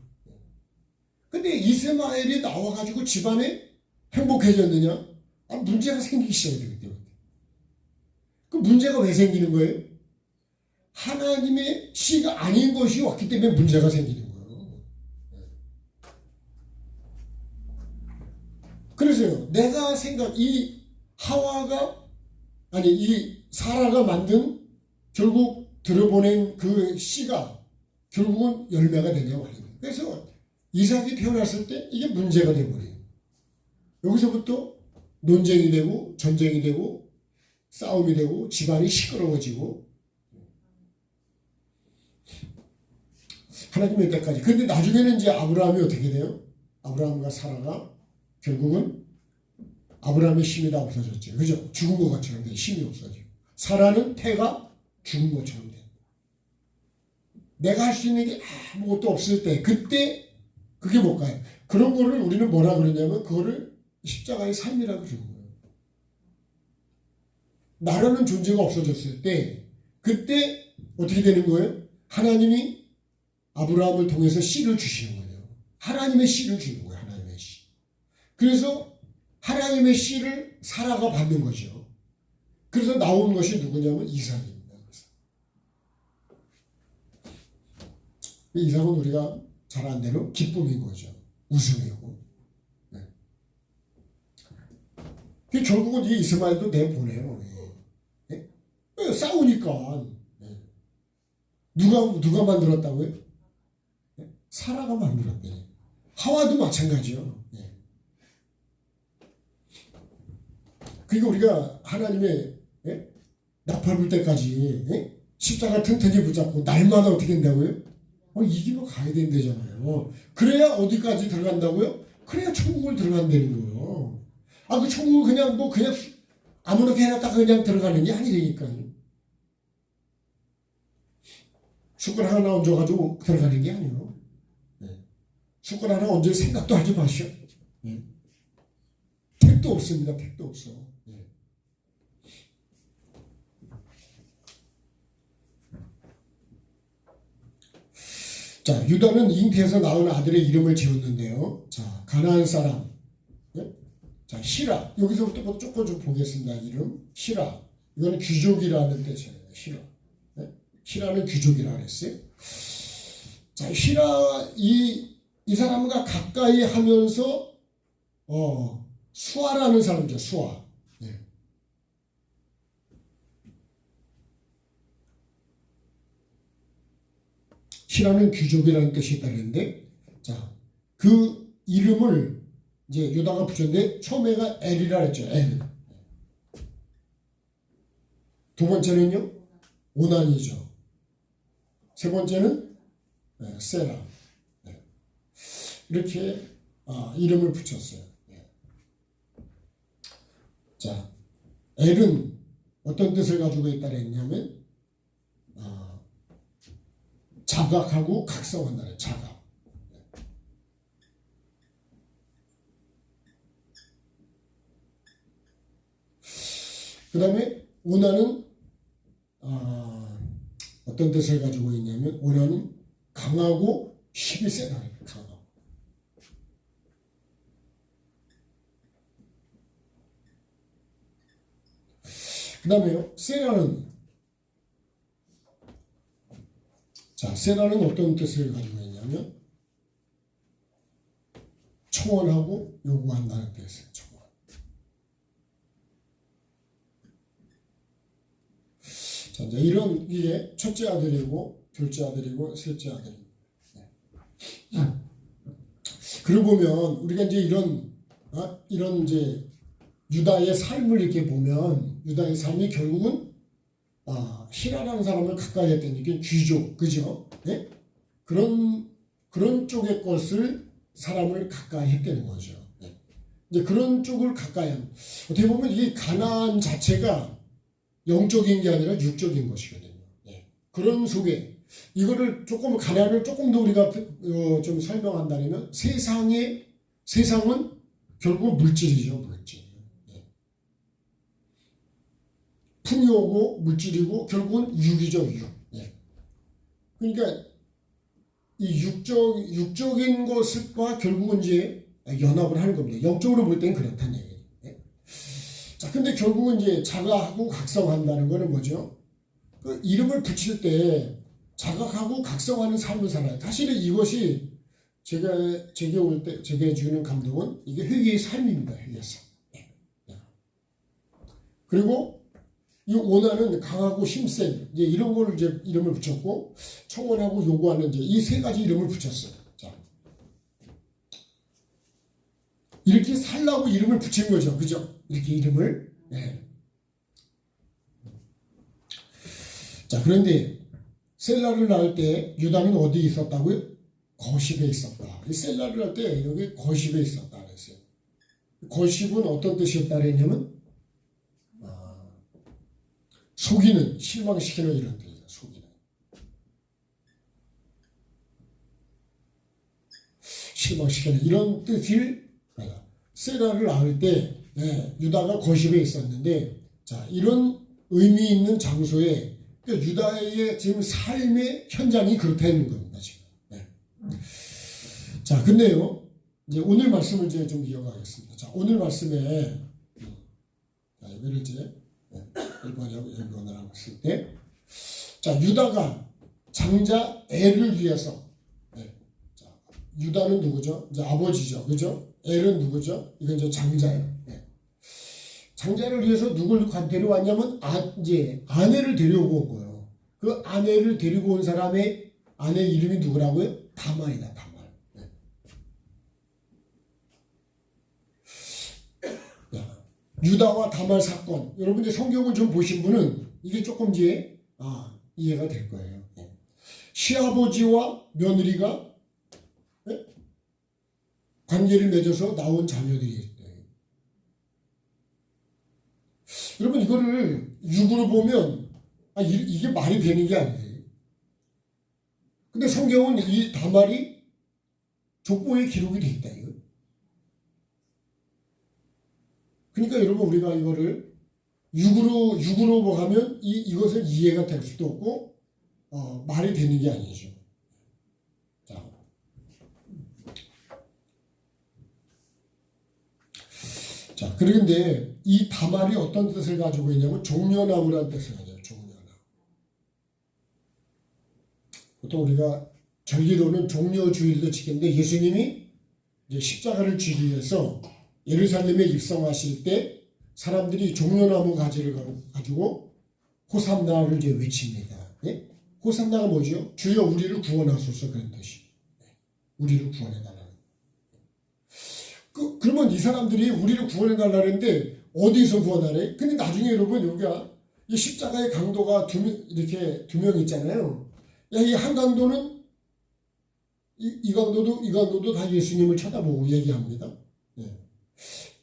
근데 이스마엘이 나와가지고 집안에 행복해졌느냐? 문제가 생기기 시작해요. 그 문제가 왜 생기는 거예요? 하나님의 씨가 아닌 것이 왔기 때문에 문제가 생기는 거예요. 그래서요, 내가 이 사라가 만든 결국 들어보낸 그 씨가 결국은 열매가 되냐 말이에요. 그래서 이삭이 태어났을 때 이게 문제가 되어버려요. 여기서부터 논쟁이 되고 전쟁이 되고 싸움이 되고 집안이 시끄러워지고 하나님의 때까지. 근데 나중에는 이제 아브라함이 어떻게 돼요? 아브라함과 사라가 결국은 아브라함의 힘이 다 없어졌죠. 그죠? 죽은 것 같처럼 돼. 힘이 없어지고. 사라는 태가 죽은 것처럼 돼. 내가 할 수 있는 게 아무것도 없을 때 그때 그게 뭘까요? 그런 거를 우리는 뭐라 그러냐면 그거를 십자가의 삶이라고 그러는 거예요. 나라는 존재가 없어졌을 때 그때 어떻게 되는 거예요? 하나님이 아브라함을 통해서 씨를 주시는 거예요. 하나님의 씨를 주는 거예요. 하나님의 씨. 그래서 하나님의 씨를 사라가 받는 거죠. 그래서 나온 것이 누구냐면 이삭입니다. 이삭은 우리가 잘 안 되는 기쁨인 거죠. 웃음이고. 네. 결국은 이 이스마엘도 내보내요. 네? 싸우니까. 네. 누가 만들었다고요? 네? 사라가 만들었대요. 하와도 마찬가지요. 네. 그러니까 우리가 하나님의 나팔 불 때까지 십자가 튼튼히 붙잡고 날마다 어떻게 된다고요? 이기면 가야 된다잖아요. 그래야 어디까지 들어간다고요? 그래야 천국을 들어간다는 거예요. 그 천국을 그냥 아무렇게 해놨다가 그냥 들어가는 게 아니라니까요. 숟가락 하나 얹어가지고 들어가는 게 아니에요. 네. 숟가락 하나 얹을 생각도 하지 마시오. 네. 택도 없습니다. 택도 없어. 네. 자, 유다는 잉태에서 낳은 아들의 이름을 지었는데요. 자, 가나안 사람. 네? 자, 히라. 여기서부터 조금 좀 보겠습니다. 이름. 히라. 이거는 귀족이라는 뜻이에요. 히라. 네? 히라는 귀족이라 그랬어요. 자, 히라, 이 사람과 가까이 하면서, 수아라는 사람이죠. 수아. 네. 히라는 귀족이라는 뜻이 있다는데, 자, 그 이름을 이제 유다가 붙였는데, 처음에가 엘이라 했죠. 엘. 두 번째는요, 오난이죠. 세 번째는 세라. 네. 이렇게 이름을 붙였어요. 네. 자, 엘은 어떤 뜻을 가지고 있다 그랬냐면, 자각하고 각성한다는 자각. 그 다음에 오나는 어떤 뜻을 가지고 있냐면 오나는 강하고 힘이 세다. 강하고. 그 다음에요. 세라는 세라는 어떤 뜻을 가지고 있냐면 청원하고 요구한다는 뜻이에요. 청원. 자, 이제 이게 첫째 아들이고 둘째 아들이고 셋째 아들입니다. 네. 그러고 보면 우리가 이제 이런 이제 유다의 삶을 이렇게 보면 유다의 삶이 결국은 히라라는 사람을 가까이 했다니까 귀족, 그죠? 네? 그런 쪽의 것을 사람을 가까이 했다는 거죠. 네. 이제 그런 쪽을 가까이 하면 어떻게 보면 이게 가나안 자체가 영적인 게 아니라 육적인 것이거든요. 네. 그런 속에 이거를 조금 가나안을 조금 더 우리가 좀 설명한다면 세상은 결국 물질이죠, 물질. 네. 풍요고 물질이고 결국은 육이죠, 육. 네. 그러니까 이 육적인 것과 결국은 이제 연합을 하는 겁니다. 영적으로 볼 때는 그렇다는 얘기예요. 네. 자, 근데 결국은 이제 자각하고 각성한다는 거는 뭐죠? 그 이름을 붙일 때 자각하고 각성하는 삶을 살아요. 사실은 이것이 제게 올 때, 제게 주는 감동은 이게 회개의 삶입니다. 회개의 삶. 네. 그리고 이 오나는 강하고 힘센 이제 이런 걸 이제 이름을 붙였고 청원하고 요구하는 이제 이 세 가지 이름을 붙였어요. 자, 이렇게 살라고 이름을 붙인 거죠, 그죠? 이렇게 이름을. 네. 자, 그런데 셀라를 낳을 때 유다는 어디에 있었다고요? 거십에 있었다. 셀라를 낳을 때 여기 거십에 있었다 그랬어요. 거십은 어떤 뜻이었다 그랬냐면 속이는, 실망시키는 이런 뜻이다. 속이는. 실망시키는 이런 뜻을 셀라를 낳을 때 유다가 거십에 있었는데 자, 이런 의미 있는 장소에 그러니까 유다의 지금 삶의 현장이 그렇다는 겁니다. 지금. 네. 자, 근데요, 이제 오늘 말씀을 이제 좀 이어가겠습니다. 자, 오늘 말씀에 자, 이거를 이제 1번하고 1번을 하고 있을 때, 자, 유다가 장자 엘을 위해서, 자, 유다는 누구죠? 이제 아버지죠, 그죠? 엘은 누구죠? 이건 이제 장자예요. 장자를 위해서 누굴 데려왔냐면 이제 아내를 데려오고 온 거예요. 그 아내를 데리고 온 사람의 아내 이름이 누구라고요? 다말이다. 다말. 유다와 다말 사건. 여러분들 성경을 좀 보신 분은 이게 조금 이제 이해가 될 거예요. 시아버지와 며느리가 관계를 맺어서 나온 자녀들이 여러분 이거를 육으로 보면 이게 말이 되는 게 아니에요. 근데 성경은 이 다말이 족보에 기록이 돼 있다 이거. 그러니까 여러분 우리가 이거를 육으로 하면 이것은 이해가 될 수도 없고 말이 되는 게 아니죠. 자, 그런데 이 다말이 어떤 뜻을 가지고 있냐면 종려나무라는 뜻을 가져요. 종려나무. 보통 우리가 절기로는 종려주일도 지키는데 예수님이 이제 십자가를 지기 위해서 예루살렘에 입성하실 때 사람들이 종려나무 가지를 가지고 호산나를 이제 외칩니다. 네? 호산나가 뭐죠? 주여 우리를 구원하소서 그런 뜻이. 우리를 구원해달라. 그러면 이 사람들이 우리를 구원해달라는데 어디서 구원하래? 근데 나중에 여러분 여기가 이 십자가의 강도가 이렇게 두 명 있잖아요. 이 한 강도는 이 강도도 다 예수님을 쳐다보고 얘기합니다.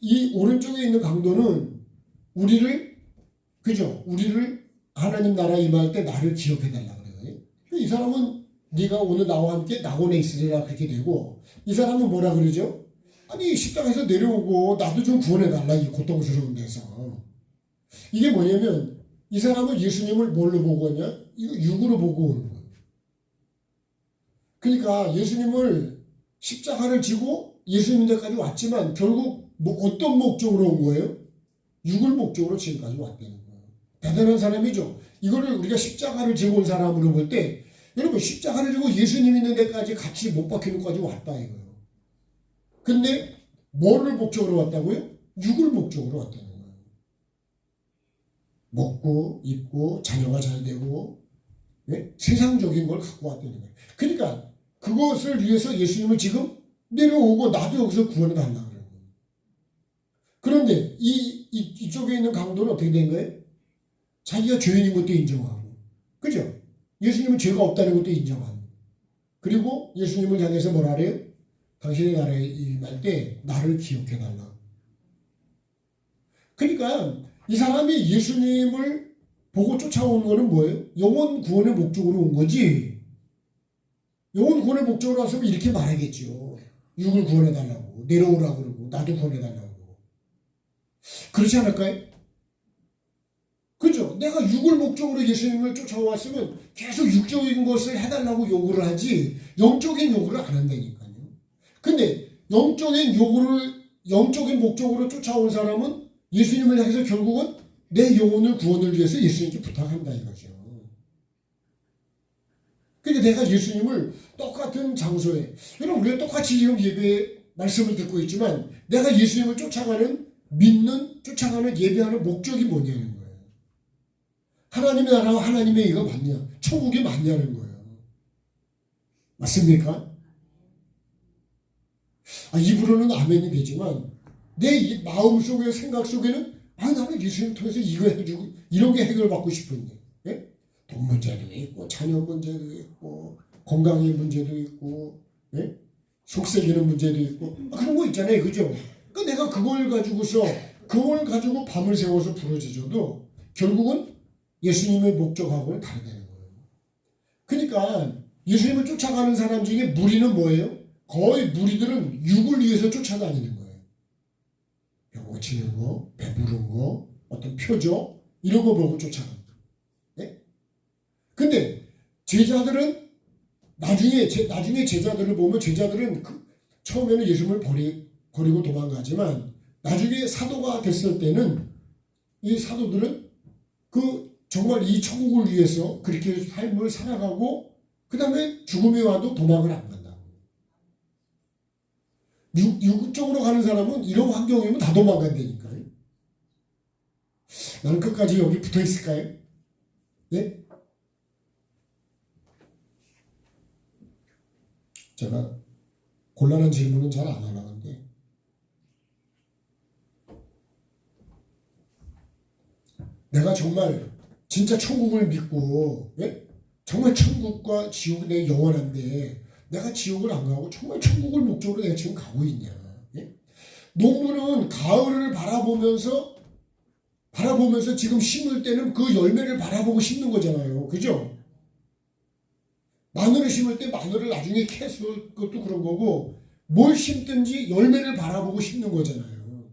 이 오른쪽에 있는 강도는 우리를 하나님 나라에 임할 때 나를 기억해달라 그래요. 이 사람은 네가 오늘 나와 함께 낙원에 있으리라 그렇게 되고 이 사람은 뭐라 그러죠? 아니 십자가에서 내려오고 나도 좀 구원해달라 이 고통스러운 데서. 이게 뭐냐면 이 사람은 예수님을 뭘로 보고 오냐? 이거 육으로 보고 오는 거예요. 그러니까 예수님을 십자가를 지고 예수님 데까지 왔지만 결국 어떤 목적으로 온 거예요? 육을 목적으로 지금까지 왔다는 거예요. 대단한 사람이죠. 이거를 우리가 십자가를 지고 온 사람으로 볼 때 여러분 십자가를 지고 예수님 있는 데까지 같이 못 박히는 것까지 왔다 이거예요. 근데 뭐를 목적으로 왔다고요? 육을 목적으로 왔다는 거예요. 먹고 입고 자녀가 잘 되고 세상적인 걸 갖고 왔다는 거예요. 그러니까 그것을 위해서 예수님을 지금 내려오고 나도 여기서 구원해 달라고 그래요. 그런데 이 이쪽에 있는 강도는 어떻게 된 거예요? 자기가 죄인인 것도 인정하고, 그죠? 예수님은 죄가 없다는 것도 인정하고, 그리고 예수님을 향해서 뭐라 하래요? 당신의 나라에 임할 때 나를 기억해달라. 그러니까 이 사람이 예수님을 보고 쫓아오는 거는 뭐예요? 영혼 구원의 목적으로 온 거지. 영혼 구원의 목적으로 왔으면 이렇게 말하겠죠. 육을 구원해달라고, 내려오라고 그러고, 나도 구원해달라고. 그렇지 않을까요? 그죠? 내가 육을 목적으로 예수님을 쫓아왔으면 계속 육적인 것을 해달라고 요구를 하지, 영적인 요구를 안 한다니까요. 근데 영적인 목적으로 쫓아온 사람은 예수님을 향해서 결국은 내 영혼을 구원을 위해서 예수님께 부탁한다 이거죠. 그러니까 내가 예수님을 똑같은 장소에, 여러분 우리가 똑같이 지금 예배 말씀을 듣고 있지만 내가 예수님을 쫓아가는, 믿는, 쫓아가는, 예배하는 목적이 뭐냐는 거예요. 하나님의 나라와 하나님의 이가 맞냐, 천국이 맞냐는 거예요. 맞습니까? 입으로는 아멘이 되지만 내 마음 속에, 생각 속에는 나는 예수님을 통해서 이거 해주고 이런 게 해결받고 싶은데, 예? 돈 문제도 있고 자녀 문제도 있고 건강의 문제도 있고, 예? 속썩이는 문제도 있고 그런 거 있잖아요, 그죠? 그러니까 내가 그걸 가지고 밤을 새워서 부르짖어도 결국은 예수님의 목적하고는 다르다는 거예요. 그러니까 예수님을 쫓아가는 사람 중에 무리는 뭐예요? 거의 무리들은 육을 위해서 쫓아다니는 거예요. 병 고치는 거, 배부른 거, 어떤 표적 이런 거 보고 쫓아갑니다. 네? 근데 제자들은 나중에 제자들을 보면 제자들은 처음에는 예수님을 버리고 도망가지만 나중에 사도가 됐을 때는 이 사도들은 정말 이 천국을 위해서 그렇게 삶을 살아가고 그 다음에 죽음이 와도 도망을 안 간다고. 육적으로 가는 사람은 이런 환경이면 다 도망간다니까요. 나는 끝까지 여기 붙어 있을까요? 예? 제가 곤란한 질문은 잘 안 하려는데 내가 정말 진짜 천국을 믿고, 예? 정말 천국과 지옥이 내 영원한데 내가 지옥을 안 가고 정말 천국을 목적으로 내가 지금 가고 있냐. 예? 농부는 가을을 바라보면서 지금 심을 때는 그 열매를 바라보고 심는 거잖아요. 그죠? 마늘을 심을 때 마늘을 나중에 캐서 것도 그런 거고 뭘 심든지 열매를 바라보고 심는 거잖아요.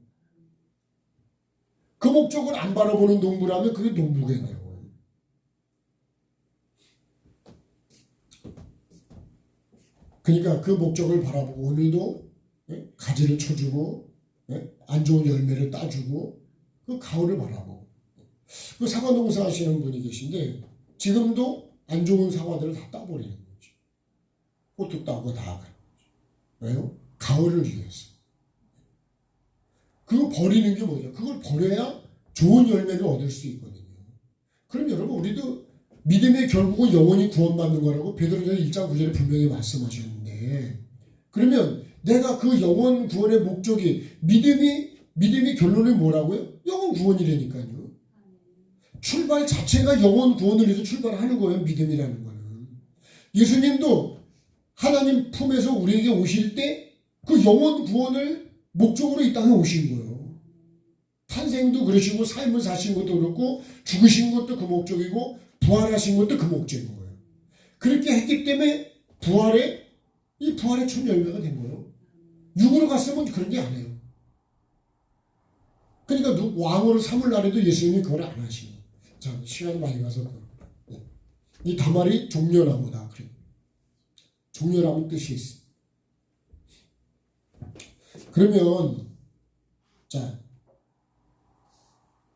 그 목적을 안 바라보는 농부라면 그게 농부겠냐고. 그러니까 그 목적을 바라보고 오늘도, 예? 가지를 쳐주고, 예? 안 좋은 열매를 따주고 그 가을을 바라보고, 그 사과 농사 하시는 분이 계신데 지금도 안 좋은 사과들을 다 따버리는 거죠. 꽃도 따고 다 하는 거죠. 왜요? 가을을 위해서. 그거 버리는 게 뭐냐? 그걸 버려야 좋은 열매를 얻을 수 있거든요. 그럼 여러분 우리도 믿음의 결국은 영원히 구원받는 거라고 베드로전서 1장 9절에 분명히 말씀하셨는데, 그러면 내가 그 영원 구원의 목적이 믿음이 결론이 뭐라고요? 영원 구원이라니까요. 출발 자체가 영원 구원을 위해서 출발하는 거예요. 믿음이라는 거는. 예수님도 하나님 품에서 우리에게 오실 때 그 영원 구원을 목적으로 이 땅에 오신 거예요. 탄생도 그러시고 삶을 사신 것도 그렇고 죽으신 것도 그 목적이고 부활하신 것도 그 목적인 거예요. 그렇게 했기 때문에 부활의 첫 열매가 된 거예요. 육으로 갔으면 그런 게 안 해요. 그러니까 왕으로 삼을 날에도 예수님이 그걸 안 하시고. 자, 시간이 많이 가서 이 다말이 종려나무다. 그래. 종려나무 뜻이 있어. 그러면 자,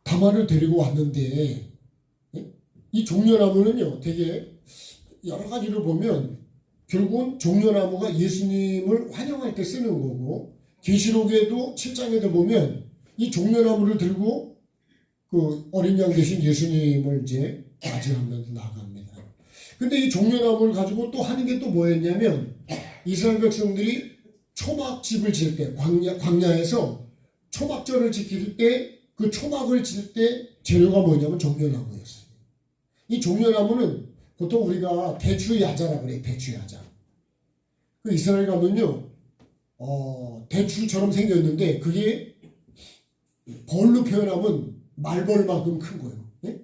다말을 데리고 왔는데 이 종려나무는요 되게 여러 가지로 보면 결국은 종려나무가 예수님을 환영할 때 쓰는 거고, 계시록에도 7장에도 보면 이 종려나무를 들고 그 어린 양 되신 예수님을 이제 맞이하면서 나갑니다. 근데 이 종려나무를 가지고 또 하는 게 또 뭐였냐면 이스라엘 백성들이 초막집을 지을 때 광야에서 초막절을 지킬 때 그 초막을 칠 때 재료가 뭐냐면 종려나무였어요. 이 종려나무는 보통 우리가 대추야자라 그래요. 대추야자. 그 이스라엘 가면요, 대추처럼 생겼는데 그게 벌로 표현하면 말벌만큼 큰 거예요. 예?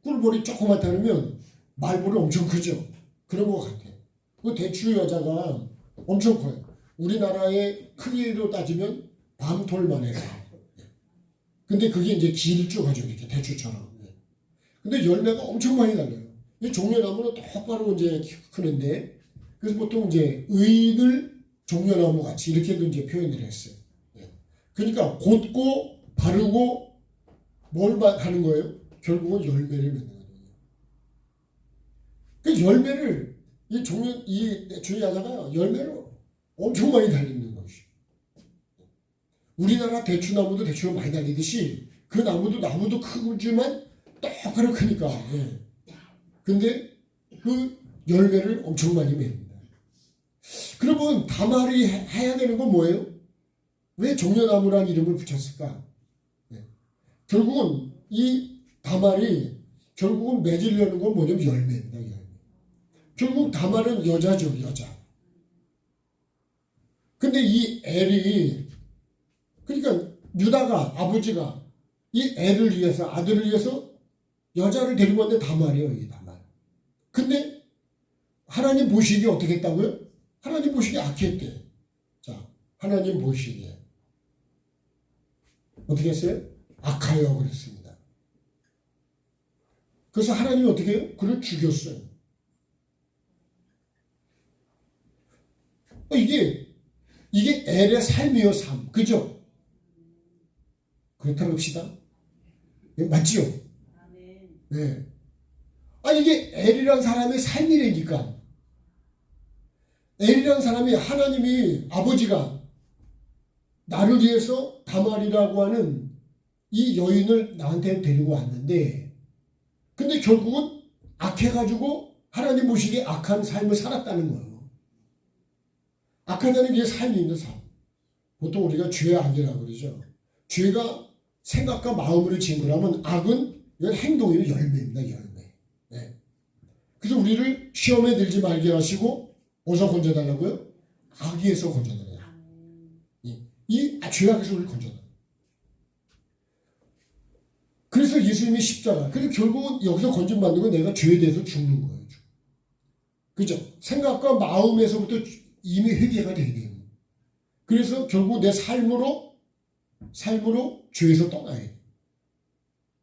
꿀벌이 조그맣다면 말벌이 엄청 크죠. 그런 것 같아요. 그 대추여자가 엄청 커요. 우리나라의 크기로 따지면 밤톨만 해요. 근데 그게 이제 길쭉하죠. 이렇게 대추처럼. 근데 열매가 엄청 많이 달려요. 이 종려나무는 똑바로 이제 크는데, 그래서 보통 이제 의들 종려나무 같이 이렇게도 이제 표현을 했어요. 그러니까 곧고 바르고 뭘 하는 거예요? 결국은 열매를 맺는 거예요. 그 열매를 이 대추야자가 열매를 엄청 많이 달리는 것이. 우리나라 대추나무도 대추가 많이 달리듯이 그 나무도 크지만 똑바로 크니까. 예. 근데 그 열매를 엄청 많이 맺습니다. 그러면 다말이 해야 되는 건 뭐예요? 왜 종려나무라는 이름을 붙였을까? 예. 결국은 이 다말이 결국은 맺으려는 건 뭐냐면 열매입니다. 열매. 결국 다말은 여자죠. 여자. 근데 이 엘이, 그러니까 유다가, 아버지가 이 애를 위해서, 아들을 위해서 여자를 데리고 왔는데 다말이에요. 이 다말. 근데 하나님 보시기에 어떻게 했다고요? 하나님 보시기에 악했대. 자, 하나님 보시기에 어떻게 했어요? 악하여 그랬습니다. 그래서 하나님이 어떻게 해요? 그를 죽였어요. 이게 엘의 삶이요, 삶. 그죠? 그렇다고 합시다. 네, 맞지요? 네. 이게 엘이란 사람의 삶이라니까. 엘이란 사람이 하나님이 아버지가 나를 위해서 다말이라고 하는 이 여인을 나한테 데리고 왔는데, 근데 결국은 악해가지고 하나님 보시기에 악한 삶을 살았다는 거예요. 악하다는 게 삶이 있는 삶. 보통 우리가 죄악이라고 그러죠. 죄가 생각과 마음으로 지은 거라면 악은 이건 행동이에요. 열매입니다. 열매. 네. 그래서 우리를 시험에 들지 말게 하시고 어디서 건져달라고요? 악에서 건져달라고요. 이 죄악에서 우리를 건져달라고요. 그래서 예수님이 십자가. 그래서 결국은 여기서 건진받는 건 내가 죄에 대해서 죽는 거예요. 그죠? 생각과 마음에서부터 이미 회개가 돼야 돼요. 그래서 결국 내 삶으로 죄에서 떠나야 돼요.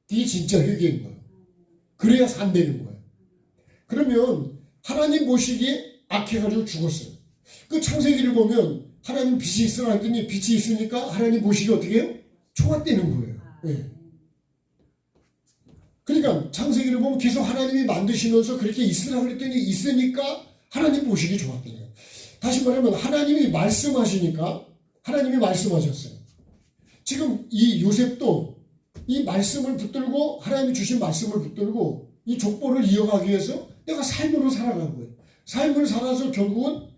이게 진짜 회개인 거예요. 그래야 산다는 거예요. 그러면 하나님 보시기에 악해가지고 죽었어요. 그 창세기를 보면 하나님 빛이 있으라 했더니 빛이 있으니까 하나님 보시기에 어떻게 해요? 좋았다는 거예요. 네. 그러니까 창세기를 보면 계속 하나님이 만드시면서 그렇게 있으라 그랬더니 있으니까 하나님 보시기 좋았대요. 다시 말하면 하나님이 말씀하시니까 하나님이 말씀하셨어요. 지금 이 요셉도 이 말씀을 붙들고 하나님이 주신 말씀을 붙들고 이 족보를 이어가기 위해서 내가 삶으로 살아간 거예요. 삶을 살아서 결국은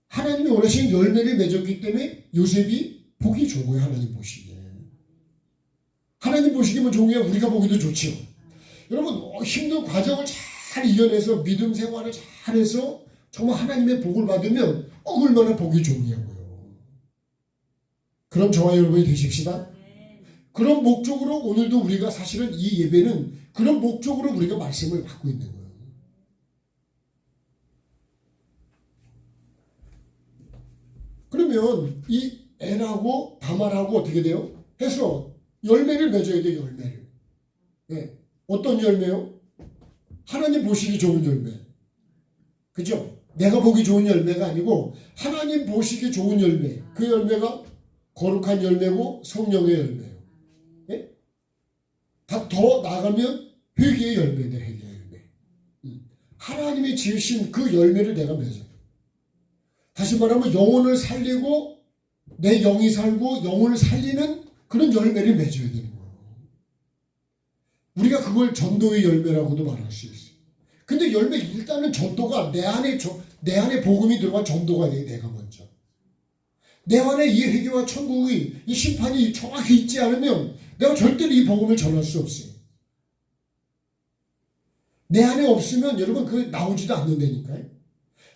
하나님이 원하시는 열매를 맺었기 때문에 요셉이 보기 좋은 거예요. 하나님 보시기에. 하나님 보시기면 좋은 게 우리가 보기도 좋죠. 여러분 힘든 과정을 잘 이겨내서 믿음 생활을 잘해서 정말 하나님의 복을 받으면 얼마나 복이 좋냐고요. 그럼 저와 여러분이 되십시다. 그런 목적으로 오늘도 우리가 사실은 이 예배는 그런 목적으로 우리가 말씀을 받고 있는 거예요. 그러면 이 엘하고 다말하고 어떻게 돼요? 해서 열매를 맺어야 돼요. 열매를. 네. 어떤 열매요? 하나님 보시기 좋은 열매. 그죠? 내가 보기 좋은 열매가 아니고 하나님 보시기 좋은 열매. 그 열매가 거룩한 열매고 성령의 열매예요. 네? 더 나가면 회개의 열매네. 회개의 열매. 하나님이 지으신 그 열매를 내가 맺어요. 다시 말하면 영혼을 살리고 내 영이 살고 영혼을 살리는 그런 열매를 맺어야 되는 거예요. 우리가 그걸 전도의 열매라고도 말할 수 있어요. 근데 열매 일단은 전도가 내 안에 복음이 들어가 전도가 돼. 내가 먼저 내 안에 이 회개와 천국의 이 심판이 정확히 있지 않으면 내가 절대로 이 복음을 전할 수 없어요. 내 안에 없으면 여러분 그 나오지도 않는다니까요.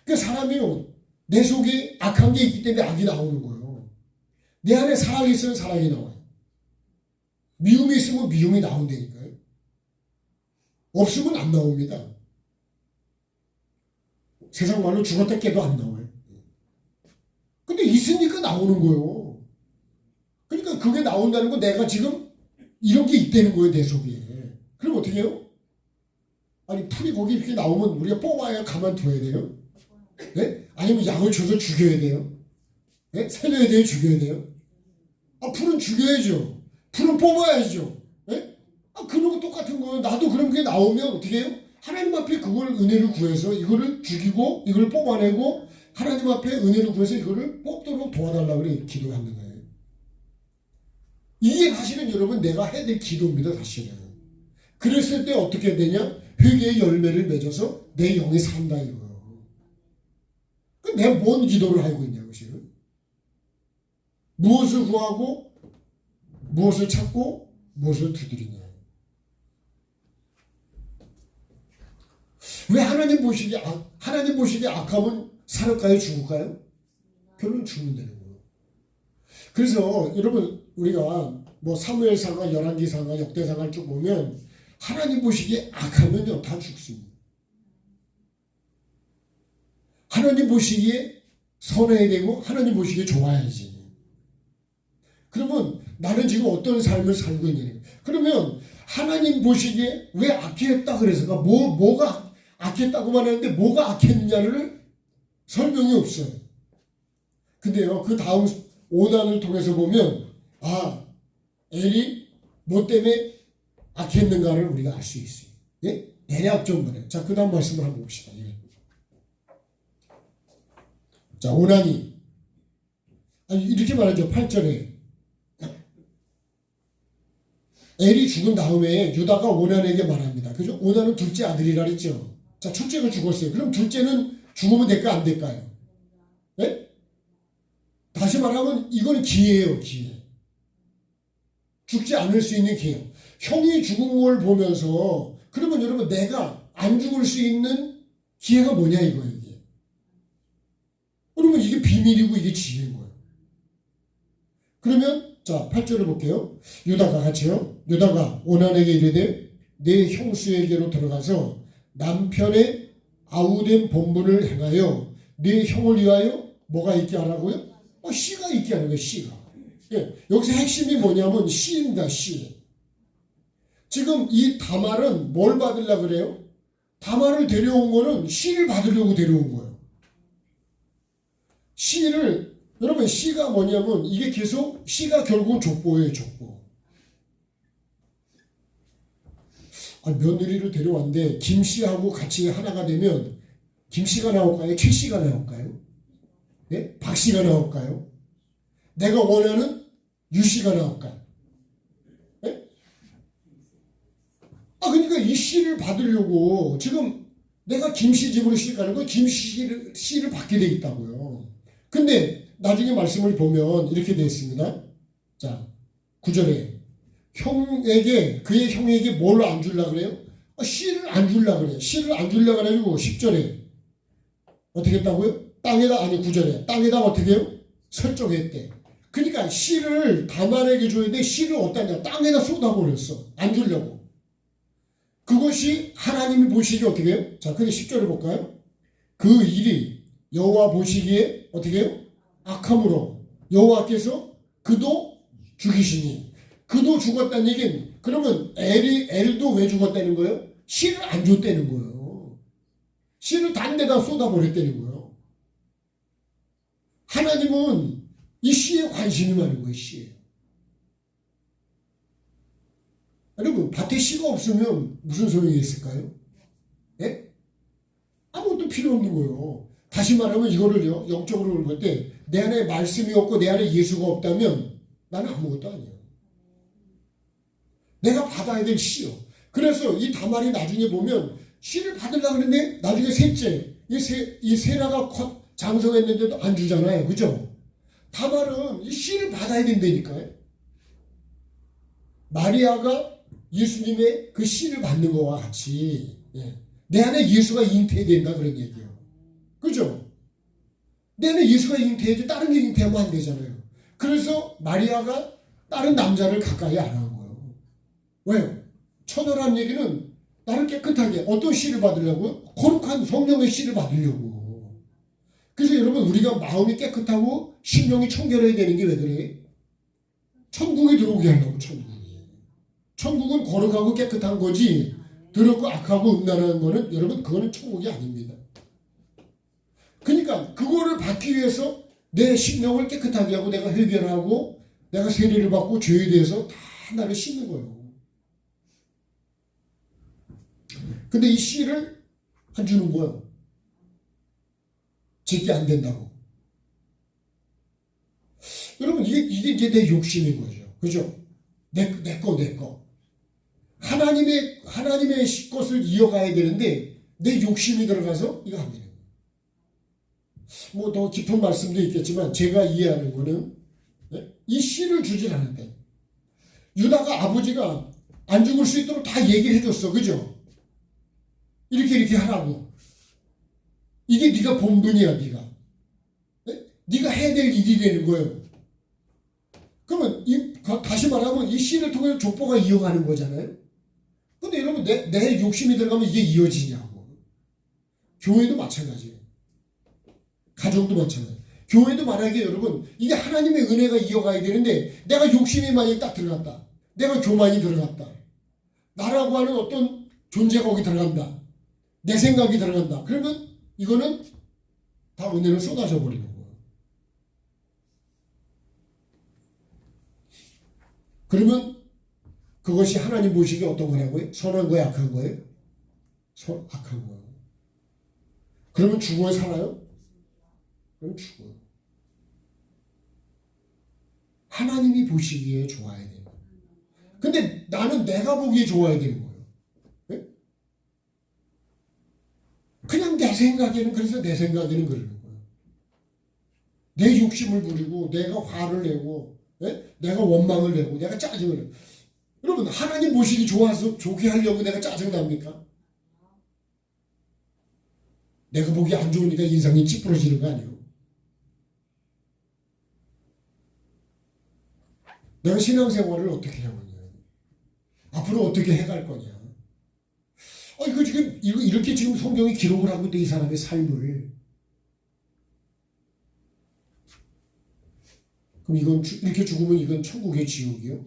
그 사람이요, 내 속에 악한 게 있기 때문에 악이 나오는 거예요. 내 안에 사랑이 있으면 사랑이 나와요. 미움이 있으면 미움이 나온다니까요. 없으면 안 나옵니다. 세상 말로 죽었다 깨도 안 나와요. 근데 있으니까 나오는 거예요. 그러니까 그게 나온다는 건 내가 지금 이런 게 있다는 거예요, 내 속에. 그럼 어떻게 해요? 아니, 풀이 거기 이렇게 나오면 우리가 뽑아야 가만둬야 돼요? 네? 아니면 약을 줘서 죽여야 돼요? 네? 살려야 돼요? 죽여야 돼요? 아, 풀은 죽여야죠. 풀은 뽑아야죠. 네? 아, 그런 거 똑같은 거예요. 나도 그런 게 나오면 어떻게 해요? 하나님 앞에 그걸 은혜를 구해서 이거를 죽이고 이걸 뽑아내고 하나님 앞에 은혜를 구해서 이거를 뽑도록 도와달라고 그래 기도하는 거예요. 이게 사실은 여러분 내가 해야 될 기도입니다. 사실은. 그랬을 때 어떻게 되냐? 회개의 열매를 맺어서 내 영이 산다 이거예요. 내가 뭔 기도를 하고 있냐고 지금. 무엇을 구하고 무엇을 찾고 무엇을 두드리냐. 왜 하나님 보시기에 악하면 살을까요? 죽을까요? 결론 죽는다는 거예요. 그래서 여러분 우리가 뭐 사무엘상과 열왕기상과 역대상을 쭉 보면 하나님 보시기에 악하면요 다 죽습니다. 하나님 보시기에 선해야 되고 하나님 보시기에 좋아야지. 그러면 나는 지금 어떤 삶을 살고 있느냐. 그러면 하나님 보시기에 왜 악했다 그래서가 뭐가 악했다고만 하는데 뭐가 악했느냐를 설명이 없어요. 근데요 그 다음 오단을 통해서 보면 엘이 뭐 때문에 악했는가를 우리가 알 수 있어요. 예? 대략적으로. 자, 그 다음 말씀을 한번 봅시다. 예. 자, 오난이 이렇게 말하죠. 8절에 엘이 죽은 다음에 유다가 오난에게 말합니다. 그죠? 오난은 둘째 아들이라 그랬죠. 자, 첫째가 죽었어요. 그럼 둘째는 죽으면 될까 안 될까요? 예? 다시 말하면 이건 기회예요. 기회. 죽지 않을 수 있는 기회. 형이 죽은 걸 보면서 그러면 여러분 내가 안 죽을 수 있는 기회가 뭐냐 이거예요. 이게. 그러면 이게 비밀이고 이게 지혜인 거예요. 그러면 자 8절을 볼게요. 유다가 같이요. 유다가 오난에게 이르되 내 형수에게로 들어가서 남편의 아우된 본분을 행하여 내 형을 위하여 뭐가 있게 하라고요? 씨가 있게 하는 거예요. 씨가. 예, 여기서 핵심이 뭐냐면 씨입니다. 씨. 지금 이 다말은 뭘 받으려고 그래요? 다말을 데려온 거는 씨를 받으려고 데려온 거예요. 씨를 여러분 씨가 뭐냐면 이게 계속 씨가 결국은 족보예요. 족보. 며느리를 데려왔는데 김씨하고 같이 하나가 되면 김씨가 나올까요? 최씨가 나올까요? 네? 박씨가 나올까요? 내가 원하는 유씨가 나올까요? 네? 그러니까 이 씨를 받으려고 지금 내가 김씨 집으로 씨 가는 거 김씨를 받게 돼 있다고요. 근데 나중에 말씀을 보면 이렇게 되어 있습니다. 자, 9절에 그의 형에게 뭘 안 주려고 그래요? 씨를 안 주려고 그래요. 씨를 안 주려고 그래가지고 10절에 어떻게 했다고요? 9절에 땅에다 어떻게 해요? 설정했대. 그러니까 씨를 다말에게 줘야 돼. 씨를 어디다 냐 땅에다 쏟아버렸어. 안 주려고. 그것이 하나님이 보시기에 어떻게 해요? 자, 근데 10절을 볼까요? 그 일이 여호와 보시기에 어떻게 해요? 악함으로 여호와께서 그도 죽이시니. 그도 죽었다는 얘기는 그러면 엘도 왜 죽었다는 거예요? 씨를 안 줬다는 거예요. 씨를 단 데다 쏟아버렸다는 거예요. 하나님은 이 씨에 관심이 많은 거예요. 씨에. 여러분 밭에 씨가 없으면 무슨 소용이 있을까요? 예? 아무것도 필요 없는 거예요. 다시 말하면 이거를요 영적으로 볼 때 내 안에 말씀이 없고 내 안에 예수가 없다면 나는 아무것도 아니에요. 내가 받아야 될 씨요. 그래서 이 다말이 나중에 보면 씨를 받으려고 하는데 나중에 셋째 이 세라가 장성했는데도 안 주잖아요. 그죠? 다말은 이 씨를 받아야 된다니까요. 마리아가 예수님의 그 씨를 받는 것과 같이 내 안에 예수가 잉태된다 그런 얘기예요. 그죠? 내 안에 예수가 잉태해야지 다른 게 잉태하면 안 되잖아요. 그래서 마리아가 다른 남자를 가까이 안 한 거예요. 왜요? 처녀란 얘기는 나를 깨끗하게 어떤 씨를 받으려고요? 거룩한 성령의 씨를 받으려고. 그래서 여러분 우리가 마음이 깨끗하고 심령이 청결해야 되는 게 왜 그래? 천국에 들어오게 하려고. 천국은 거룩하고 깨끗한 거지 더럽고 악하고 음란한 거는 여러분 그거는 천국이 아닙니다. 그러니까 그거를 받기 위해서 내 심령을 깨끗하게 하고 내가 해결하고 내가 세례를 받고 죄에 대해서 다 나를 씻는 거예요. 근데 이 씨를 안 주는 거예요. 제게 안 된다고. 여러분 이게 이제 내 욕심인 거죠. 그죠? 내 거. 하나님의 것을 이어가야 되는데 내 욕심이 들어가서 이거 안 되는 거예요. 뭐 더 깊은 말씀도 있겠지만 제가 이해하는 거는 이 씨를 주질 않았다. 유다가 아버지가 안 죽을 수 있도록 다 얘기해 줬어. 그죠? 이렇게 하라고. 이게 네가 본분이야. 네가 해야 될 일이 되는 거예요. 그러면 다시 말하면 이 씨를 통해서 족보가 이어가는 거잖아요. 근데 여러분 내 욕심이 들어가면 이게 이어지냐고. 교회도 마찬가지예요. 가정도 마찬가지예요. 교회도 만약에 여러분 이게 하나님의 은혜가 이어가야 되는데 내가 욕심이 많이 딱 들어갔다. 내가 교만이 들어갔다. 나라고 하는 어떤 존재가 거기 들어간다. 내 생각이 들어간다. 그러면 이거는 다 은혜를 쏟아져 버리는 거예요. 그러면 그것이 하나님 보시기에 어떤 거라고요? 선한 거예요? 악한 거예요? 악한 거예요. 그러면 죽어야 살아요? 그럼 죽어요. 하나님이 보시기에 좋아야 돼요. 근데 나는 내가 보기에 좋아야 되는 거예요. 네? 그냥 내 생각에는 그러는 거예요. 내 욕심을 부리고 내가 화를 내고 내가 원망을 내고 내가 짜증을 내고. 여러분 하나님 보시기 좋아서 좋게 하려고 내가 짜증납니까? 내가 보기 안 좋으니까 인상이 찌푸러지는 거 아니에요? 내가 신앙생활을 어떻게 해야 하냐? 앞으로 어떻게 해갈 거냐? 이거 지금 이렇게 지금 성경이 기록을 하고 있대. 이 사람의 삶을. 그럼 이건 이렇게 죽으면 이건 천국의 지옥이요?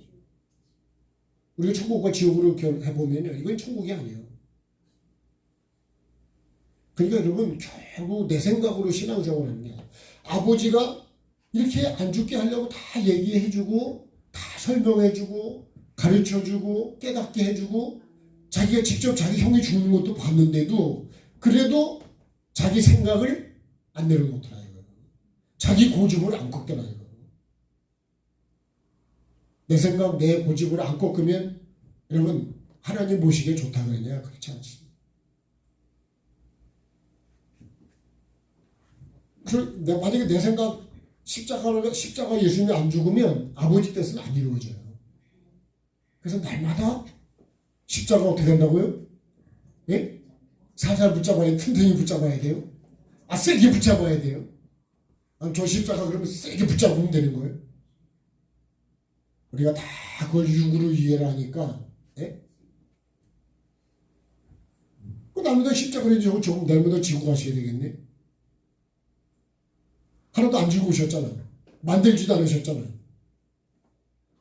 우리가 천국과 지옥으로 해보면 이건 천국이 아니에요. 그러니까 여러분 결국 내 생각으로 신앙생활을 하는 게 아니에요. 아버지가 이렇게 안 죽게 하려고 다 얘기해주고 다 설명해주고 가르쳐주고 깨닫게 해주고 자기가 직접 자기 형이 죽는 것도 봤는데도 그래도 자기 생각을 안 내려놓더라 이거예요. 자기 고집을 안 꺾더라 이거예요. 내 생각 내 고집을 안 꺾으면 여러분 하나님 보시기에 좋다 그러냐? 그렇지 않습니다. 만약에 내 생각 십자가 예수님이 안 죽으면 아버지 뜻은 안 이루어져요. 그래서 날마다 십자가 어떻게 된다고요? 예? 살살 붙잡아야 튼튼히 붙잡아야 돼요? 세게 붙잡아야 돼요? 저 십자가 그러면 세게 붙잡으면 되는 거예요? 우리가 다 그걸 육으로 이해를 하니까 날마다 십자가를 조금 날마다 지고 가셔야 되겠네. 하나도 안 지고 오셨잖아요. 만들지도 않으셨잖아요.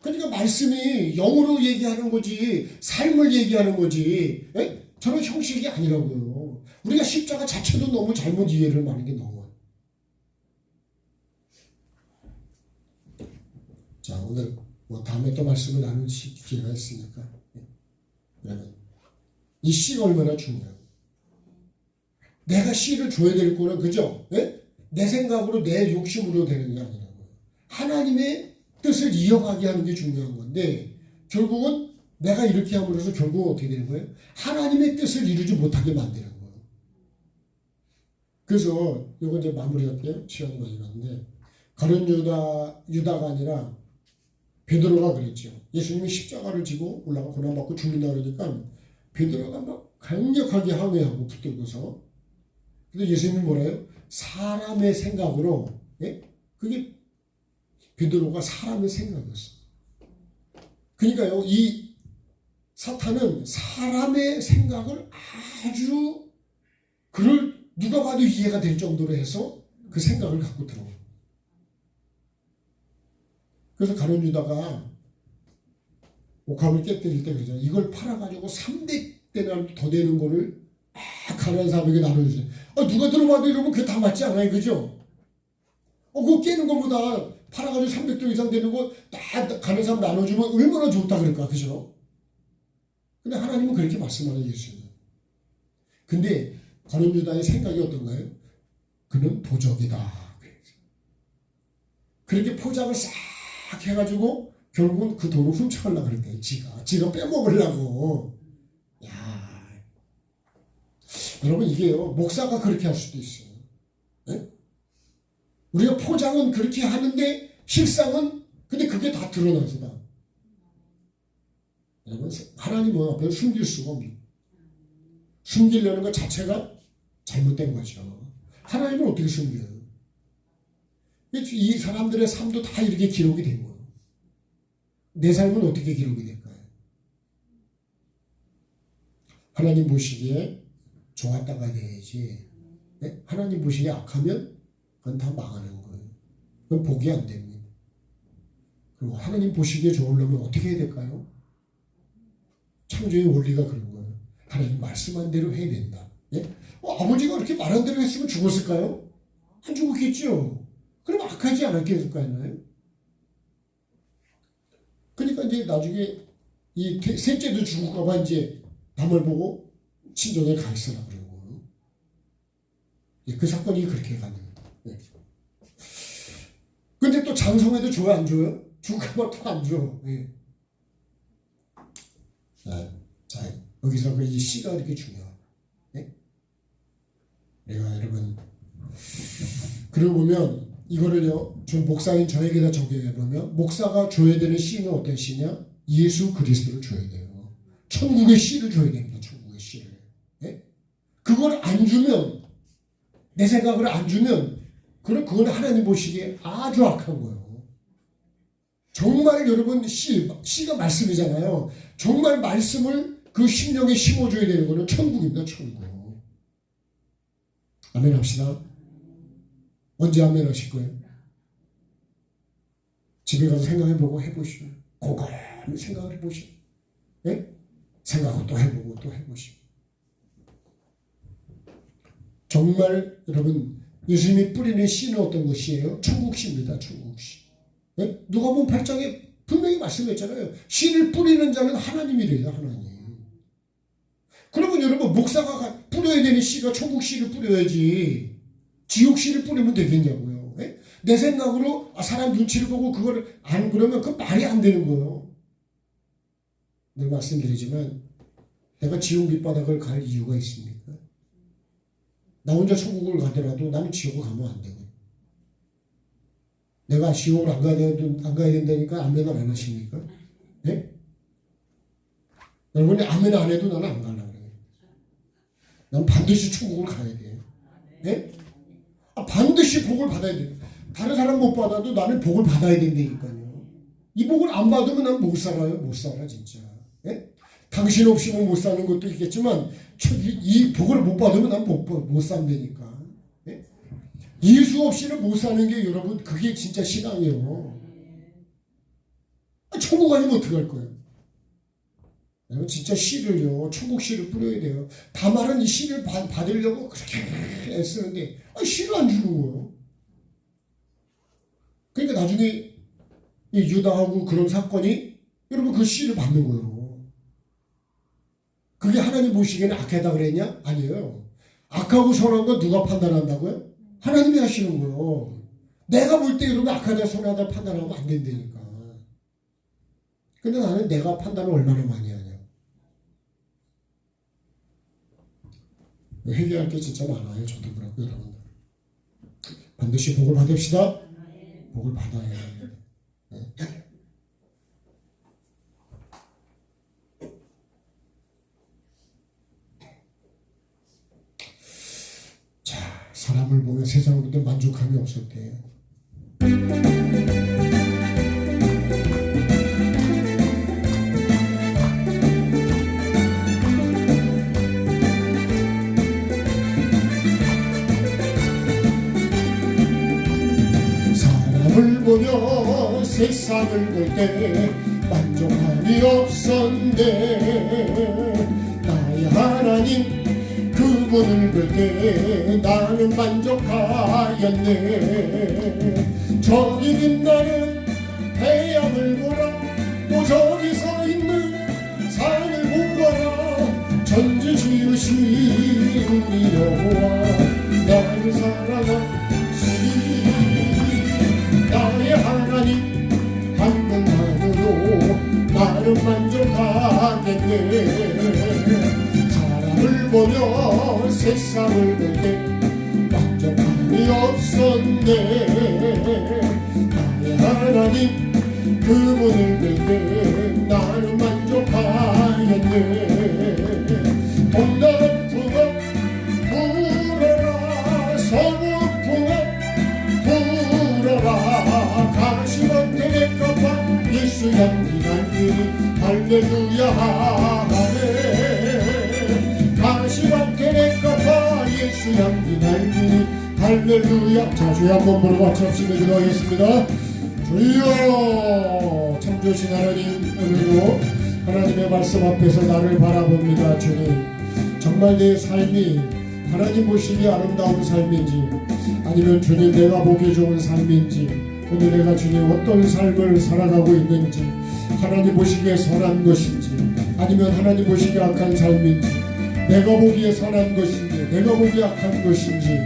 그러니까 말씀이 영으로 얘기하는 거지 삶을 얘기하는 거지 저런 형식이 아니라고요. 우리가 십자가 자체도 너무 잘못 이해를 하는 게 너무. 자 오늘 다음에 또 말씀을 나눌 기회가 있으니까 그러면 이 씨가 얼마나 중요해요. 내가 씨를 줘야 될 거는 그죠? 내 생각으로 내 욕심으로 되는 게 아니라고요. 하나님의 뜻을 이어가게 하는 게 중요한 건데 결국은 내가 이렇게 함으로써 결국은 어떻게 되는 거예요? 하나님의 뜻을 이루지 못하게 만드는 거예요. 그래서 이거 이제 마무리할게요. 시간이 많이 갔는데 가룟 유다가 아니라 베드로가 그랬죠. 예수님이 십자가를 지고 올라가 고난받고 죽는다 그러니까 베드로가 막 강력하게 항의하고 붙들고서. 근데 예수님이 뭐래요? 사람의 생각으로, 예? 그게 베드로가 사람의 생각이었어. 그러니까요, 이 사탄은 사람의 생각을 아주 그걸 누가 봐도 이해가 될 정도로 해서 그 생각을 갖고 들어와요. 그래서 가룟 유다가 옥합을 깨뜨릴 때 그러잖아요. 이걸 팔아가지고 300대나 더 되는 거를 가난한 사람에게 나눠주세요. 누가 들어봐도 이러면 그게 다 맞지 않아요, 그죠? 그거 깨는 것보다 팔아가지고 300도 이상 되는 거 다 가난한 사람 나눠주면 얼마나 좋다 그럴까, 그죠? 근데 하나님은 그렇게 말씀하는 예수님. 근데 가룟 유다의 생각이 어떤가요? 그는 도적이다. 그렇게 포장을 싹 해가지고 결국은 그 돈을 훔쳐가려고 그랬대요. 지가 빼먹으려고. 야, 여러분 이게요, 목사가 그렇게 할 수도 있어요. 네? 우리가 포장은 그렇게 하는데 실상은 근데 그게 다 드러나서다. 여러분 하나님은 앞에 숨길 수가 없는, 숨기려는 것 자체가 잘못된 거죠. 하나님은 어떻게 숨겨요? 이 사람들의 삶도 다 이렇게 기록이 된 거예요. 내 삶은 어떻게 기록이 될까요? 하나님 보시기에 좋았다가 돼야지. 네? 하나님 보시기에 악하면 그건 다 망하는 거예요. 그건 복이 안 됩니다. 그리고 하나님 보시기에 좋으려면 어떻게 해야 될까요? 창조의 원리가 그런 거예요. 하나님 말씀한 대로 해야 된다. 예? 아버지가 그렇게 말한 대로 했으면 죽었을까요? 안 죽었겠죠. 그럼 악하지 않았겠을까요? 그러니까 이제 나중에 이 셋째도 죽을까봐 이제 남을 보고 친정에 가 있으라 그런 거예요. 예, 그 사건이 그렇게 가는 거예요. 예. 근데 또 장성에도 줘요, 안 줘요? 죽을까봐 또 안 줘. 예. 자, 여기서 이 씨가 이렇게 중요하다. 예? 내가 여러분, 그러고 보면 이거를요, 전 목사인 저에게다 적용해보면 목사가 줘야 되는 씨는 어떤 씨냐? 예수 그리스도를 줘야 돼요. 천국의 씨를 줘야 됩니다. 천국의 씨를. 예? 그걸 안 주면, 내 생각을 안 주면 그건 하나님 보시기에 아주 악한 거예요. 정말 여러분 씨가 말씀이잖아요. 정말 말씀을 그 심령에 심어줘야 되는 거는 천국입니다. 천국. 아멘 합시다. 언제 아멘 하실 거예요? 집에 가서 생각해보고 해보시오. 곰곰이 생각을 해보시오. 네? 생각을 또 해보고 또 해보시오. 정말 여러분 예수님이 뿌리는 씨는 어떤 것이에요? 천국씨입니다. 천국씨. 네? 누가복음 8장에 분명히 말씀했잖아요. 씨를 뿌리는 자는 하나님이래요. 하나님. 그러면 여러분 목사가 뿌려야 되는 씨가 천국 씨를 뿌려야지 지옥 씨를 뿌리면 되겠냐고요. 네? 내 생각으로 사람 눈치를 보고 그걸 안 그러면 그 말이 안 되는 거예요. 늘 말씀드리지만 내가 지옥 밑바닥을 갈 이유가 있습니까? 나 혼자 천국을 가더라도 나는 지옥을 가면 안 되고, 내가 지옥을 안 가야 된다니까 아멘 안 하십니까? 네? 여러분이 아멘 안 해도 나는 안 가려고 그래요. 난 반드시 천국을 가야 돼요. 네? 반드시 복을 받아야 돼요. 다른 사람 못 받아도 나는 복을 받아야 된다니까요. 이 복을 안 받으면 난 못 살아요. 못 살아 진짜. 네? 당신 없이는 못 사는 것도 있겠지만 이 복을 못 받으면 난 못 산다니까. 네? 예수 없이는 못 사는 게 여러분 그게 진짜 신앙이에요. 천국 아니면 어떡할 거예요? 여러분 진짜 씨를요, 천국 씨를 뿌려야 돼요. 다말은 이 씨를 받으려고 그렇게 애쓰는데 씨를 안 주는 거예요. 그러니까 나중에 이 유다하고 그런 사건이 여러분 그 씨를 받는 거예요. 그게 하나님 보시기에는 악하다 그랬냐? 아니에요. 악하고 선한 건 누가 판단한다고요? 하나님이 하시는 거예요. 내가 볼 때 여러분 악하다 선하다 판단하면 안 된다니까. 근데 나는 내가 판단을 얼마나 많이 하냐. 회개할 게 진짜 많아요. 저도 그렇고 여러분들. 반드시 복을 받읍시다. 복을 받아야 합니다. 네. 사람을 보면 세상을 보면 만족함이 없었대요. 사람을 보며 세상을 볼 때 만족함이 없었네. 나의 하나님 그분을 볼 때 나는 만족하였네. 저기 빛나는 태양을 보라, 또 저기 서 있는 산을 보거라. 천지 지으신 여호와 나를 사랑하시니 나의 하나님 한 분만으로 나는 만족하겠네. 사람을 보며 세상을 볼 때 만족함이 없었네. 나의 하나님 그분을 볼 때 나는 만족하겠네. 동남풍아 불어라, 서북풍아 불어라. 가시밭에 값아 예수 향기 날리니 할렐루야 하네. 가시밭에 값아 예수 향기 날리니 할렐루야. 자, 주여 한번 부르고 같이 합시다. 기도하겠습니다. 주여, 참 좋으신 하나님, 오늘도 하나님의 말씀 앞에서 나를 바라봅니다. 주님, 정말 내 삶이 하나님 보시기에 아름다운 삶인지, 아니면 주님 내가 보기 좋은 삶인지, 오늘 내가 주님 어떤 삶을 살아가고 있는지, 하나님 보시기에 선한 것인지, 아니면 하나님 보시기에 악한 삶인지, 내가 보기에 선한 것인지, 내가 보기에 악한 것인지,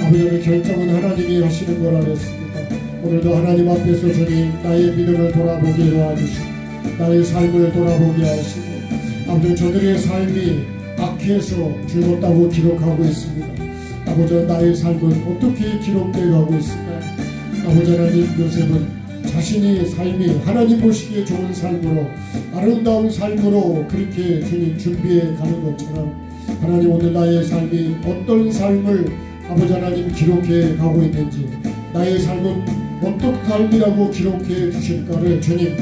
아버지의 결정은 하나님이 하시는 거라 그랬습니다. 오늘도 하나님 앞에서 주님 나의 믿음을 돌아보게 도와주시고, 나의 삶을 돌아보게 하시고, 아버지 저들의 삶이 악해서 즐겁다고 기록하고 있습니다. 아버지 나의 삶은 어떻게 기록되어 가고 있을까요? 아버지 하나님, 요셉은 자신의 삶이 하나님 보시기에 좋은 삶으로, 아름다운 삶으로 그렇게 주님 준비해 가는 것처럼, 하나님 오늘 나의 삶이 어떤 삶을 아버지 하나님 기록해 가고 있는지, 나의 삶은 어떤 삶이라고 기록해 주실까를 주님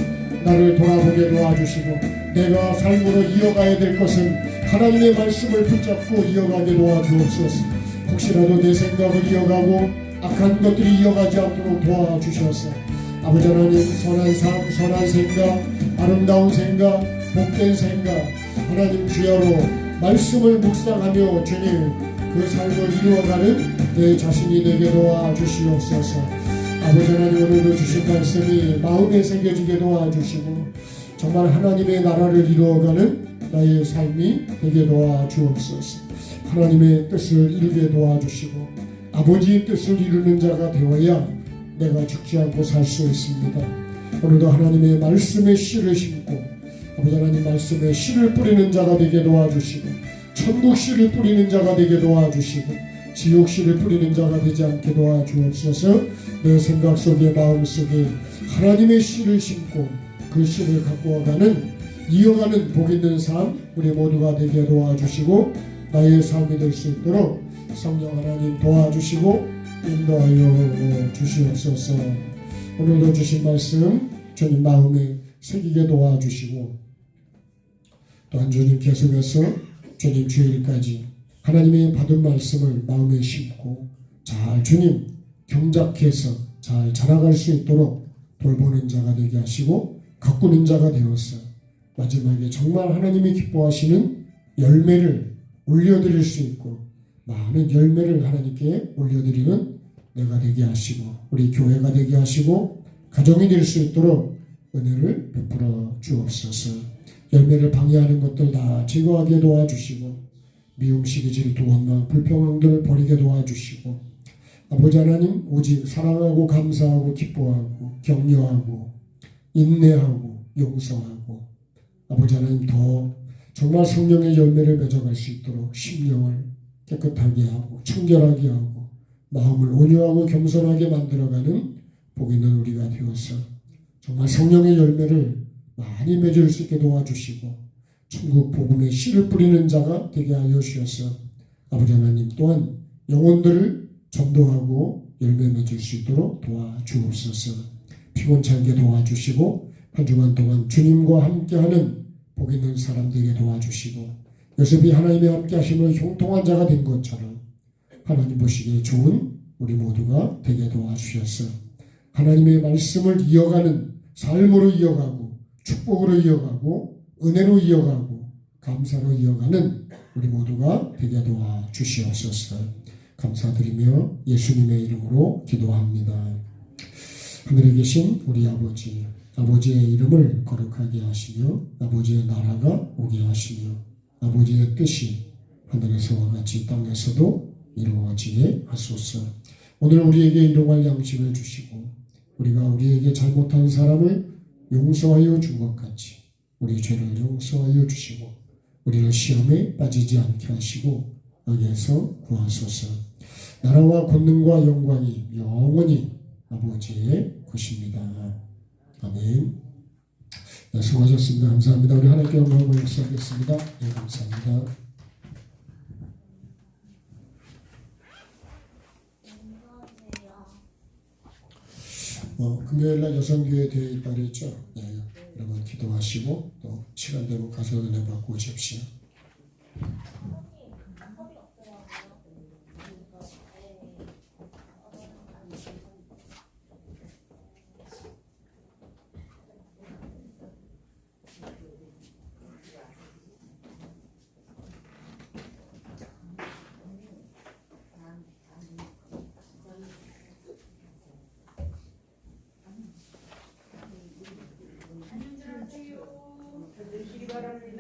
나를 돌아보게 도와주시고, 내가 삶으로 이어가야 될 것은 하나님의 말씀을 붙잡고 이어가게 도와주옵소서. 혹시라도 내 생각을 이어가고 악한 것들이 이어가지 않도록 도와주셔서 아버지 하나님 선한 삶, 선한 생각, 아름다운 생각, 복된 생각, 하나님 주야로 말씀을 묵상하며 주님 그 삶을 이루어가는 내 자신이 되게 도와주시옵소서. 아버지 하나님, 오늘도 주신 말씀이 마음에 새겨지게 도와주시고 정말 하나님의 나라를 이루어가는 나의 삶이 되게 도와주옵소서. 하나님의 뜻을 이루게 도와주시고 아버지의 뜻을 이루는 자가 되어야 내가 죽지 않고 살 수 있습니다. 오늘도 하나님의 말씀의 씨를 심고 아버지 하나님 말씀의 씨를 뿌리는 자가 되게 도와주시고 천국 씨를 뿌리는 자가 되게 도와주시고 지옥 씨를 뿌리는 자가 되지 않게 도와주옵소서. 내 생각 속에 마음 속에 하나님의 씨를 심고 그 씨를 갖고 와가는 이어가는 복 있는 삶 우리 모두가 되게 도와주시고 나의 삶이 될 수 있도록 성령 하나님 도와주시고 인도하여 주시옵소서. 오늘도 주신 말씀 주님 마음에 새기게 도와주시고 또한 주님 계속해서 주님 주일까지 하나님의 받은 말씀을 마음에 심고 잘 주님 경작해서 잘 자라갈 수 있도록 돌보는 자가 되게 하시고 가꾸는 자가 되어서 마지막에 정말 하나님이 기뻐하시는 열매를 올려드릴 수 있고 많은 열매를 하나님께 올려드리는 내가 되게 하시고 우리 교회가 되게 하시고 가정이 될 수 있도록 은혜를 베풀어 주옵소서. 열매를 방해하는 것들 다 제거하게 도와주시고 미움, 시기, 질투, 원망, 불평등을 버리게 도와주시고 아버지 하나님 오직 사랑하고 감사하고 기뻐하고 격려하고 인내하고 용서하고 아버지 하나님 더 정말 성령의 열매를 맺어갈 수 있도록 심령을 깨끗하게 하고 청결하게 하고 마음을 온유하고 겸손하게 만들어가는 복 있는 우리가 되어서 정말 성령의 열매를 많이 맺을 수 있게 도와주시고 천국 복음의 씨를 뿌리는 자가 되게 하여 주셔서 아버지 하나님 또한 영혼들을 전도하고 열매 맺을 수 있도록 도와주옵소서. 피곤찮게 도와주시고 한 주간 동안 주님과 함께하는 복 있는 사람 되게 도와주시고 요셉이 하나님의 함께 하심을 형통한 자가 된 것처럼 하나님 보시기에 좋은 우리 모두가 되게 도와주셔서 하나님의 말씀을 이어가는 삶으로 이어가고 축복으로 이어가고 은혜로 이어가고 감사로 이어가는 우리 모두가 되게 도와주시옵소서. 감사드리며 예수님의 이름으로 기도합니다. 하늘에 계신 우리 아버지, 아버지의 이름을 거룩하게 하시며 아버지의 나라가 오게 하시며 아버지의 뜻이 하늘에서와 같이 땅에서도 이루어지게 하소서. 오늘 우리에게 일용할 양식을 주시고 우리가 우리에게 잘못한 사람을 용서하여 준 것 같이 우리 죄를 용서하여 주시고 우리를 시험에 빠지지 않게 하시고 악에서 구하소서. 나라와 권능과 영광이 영원히 아버지의 것입니다. 아멘. 네, 수고하셨습니다. 감사합니다. 우리 하나님께 영광을 역사하겠습니다. 네, 감사합니다. 금요일날 여성교회 대회 있다고 했죠. 네, 여러분 기도하시고 또 시간 되면 가서 은혜 받고 오십시오. 안녕하세요.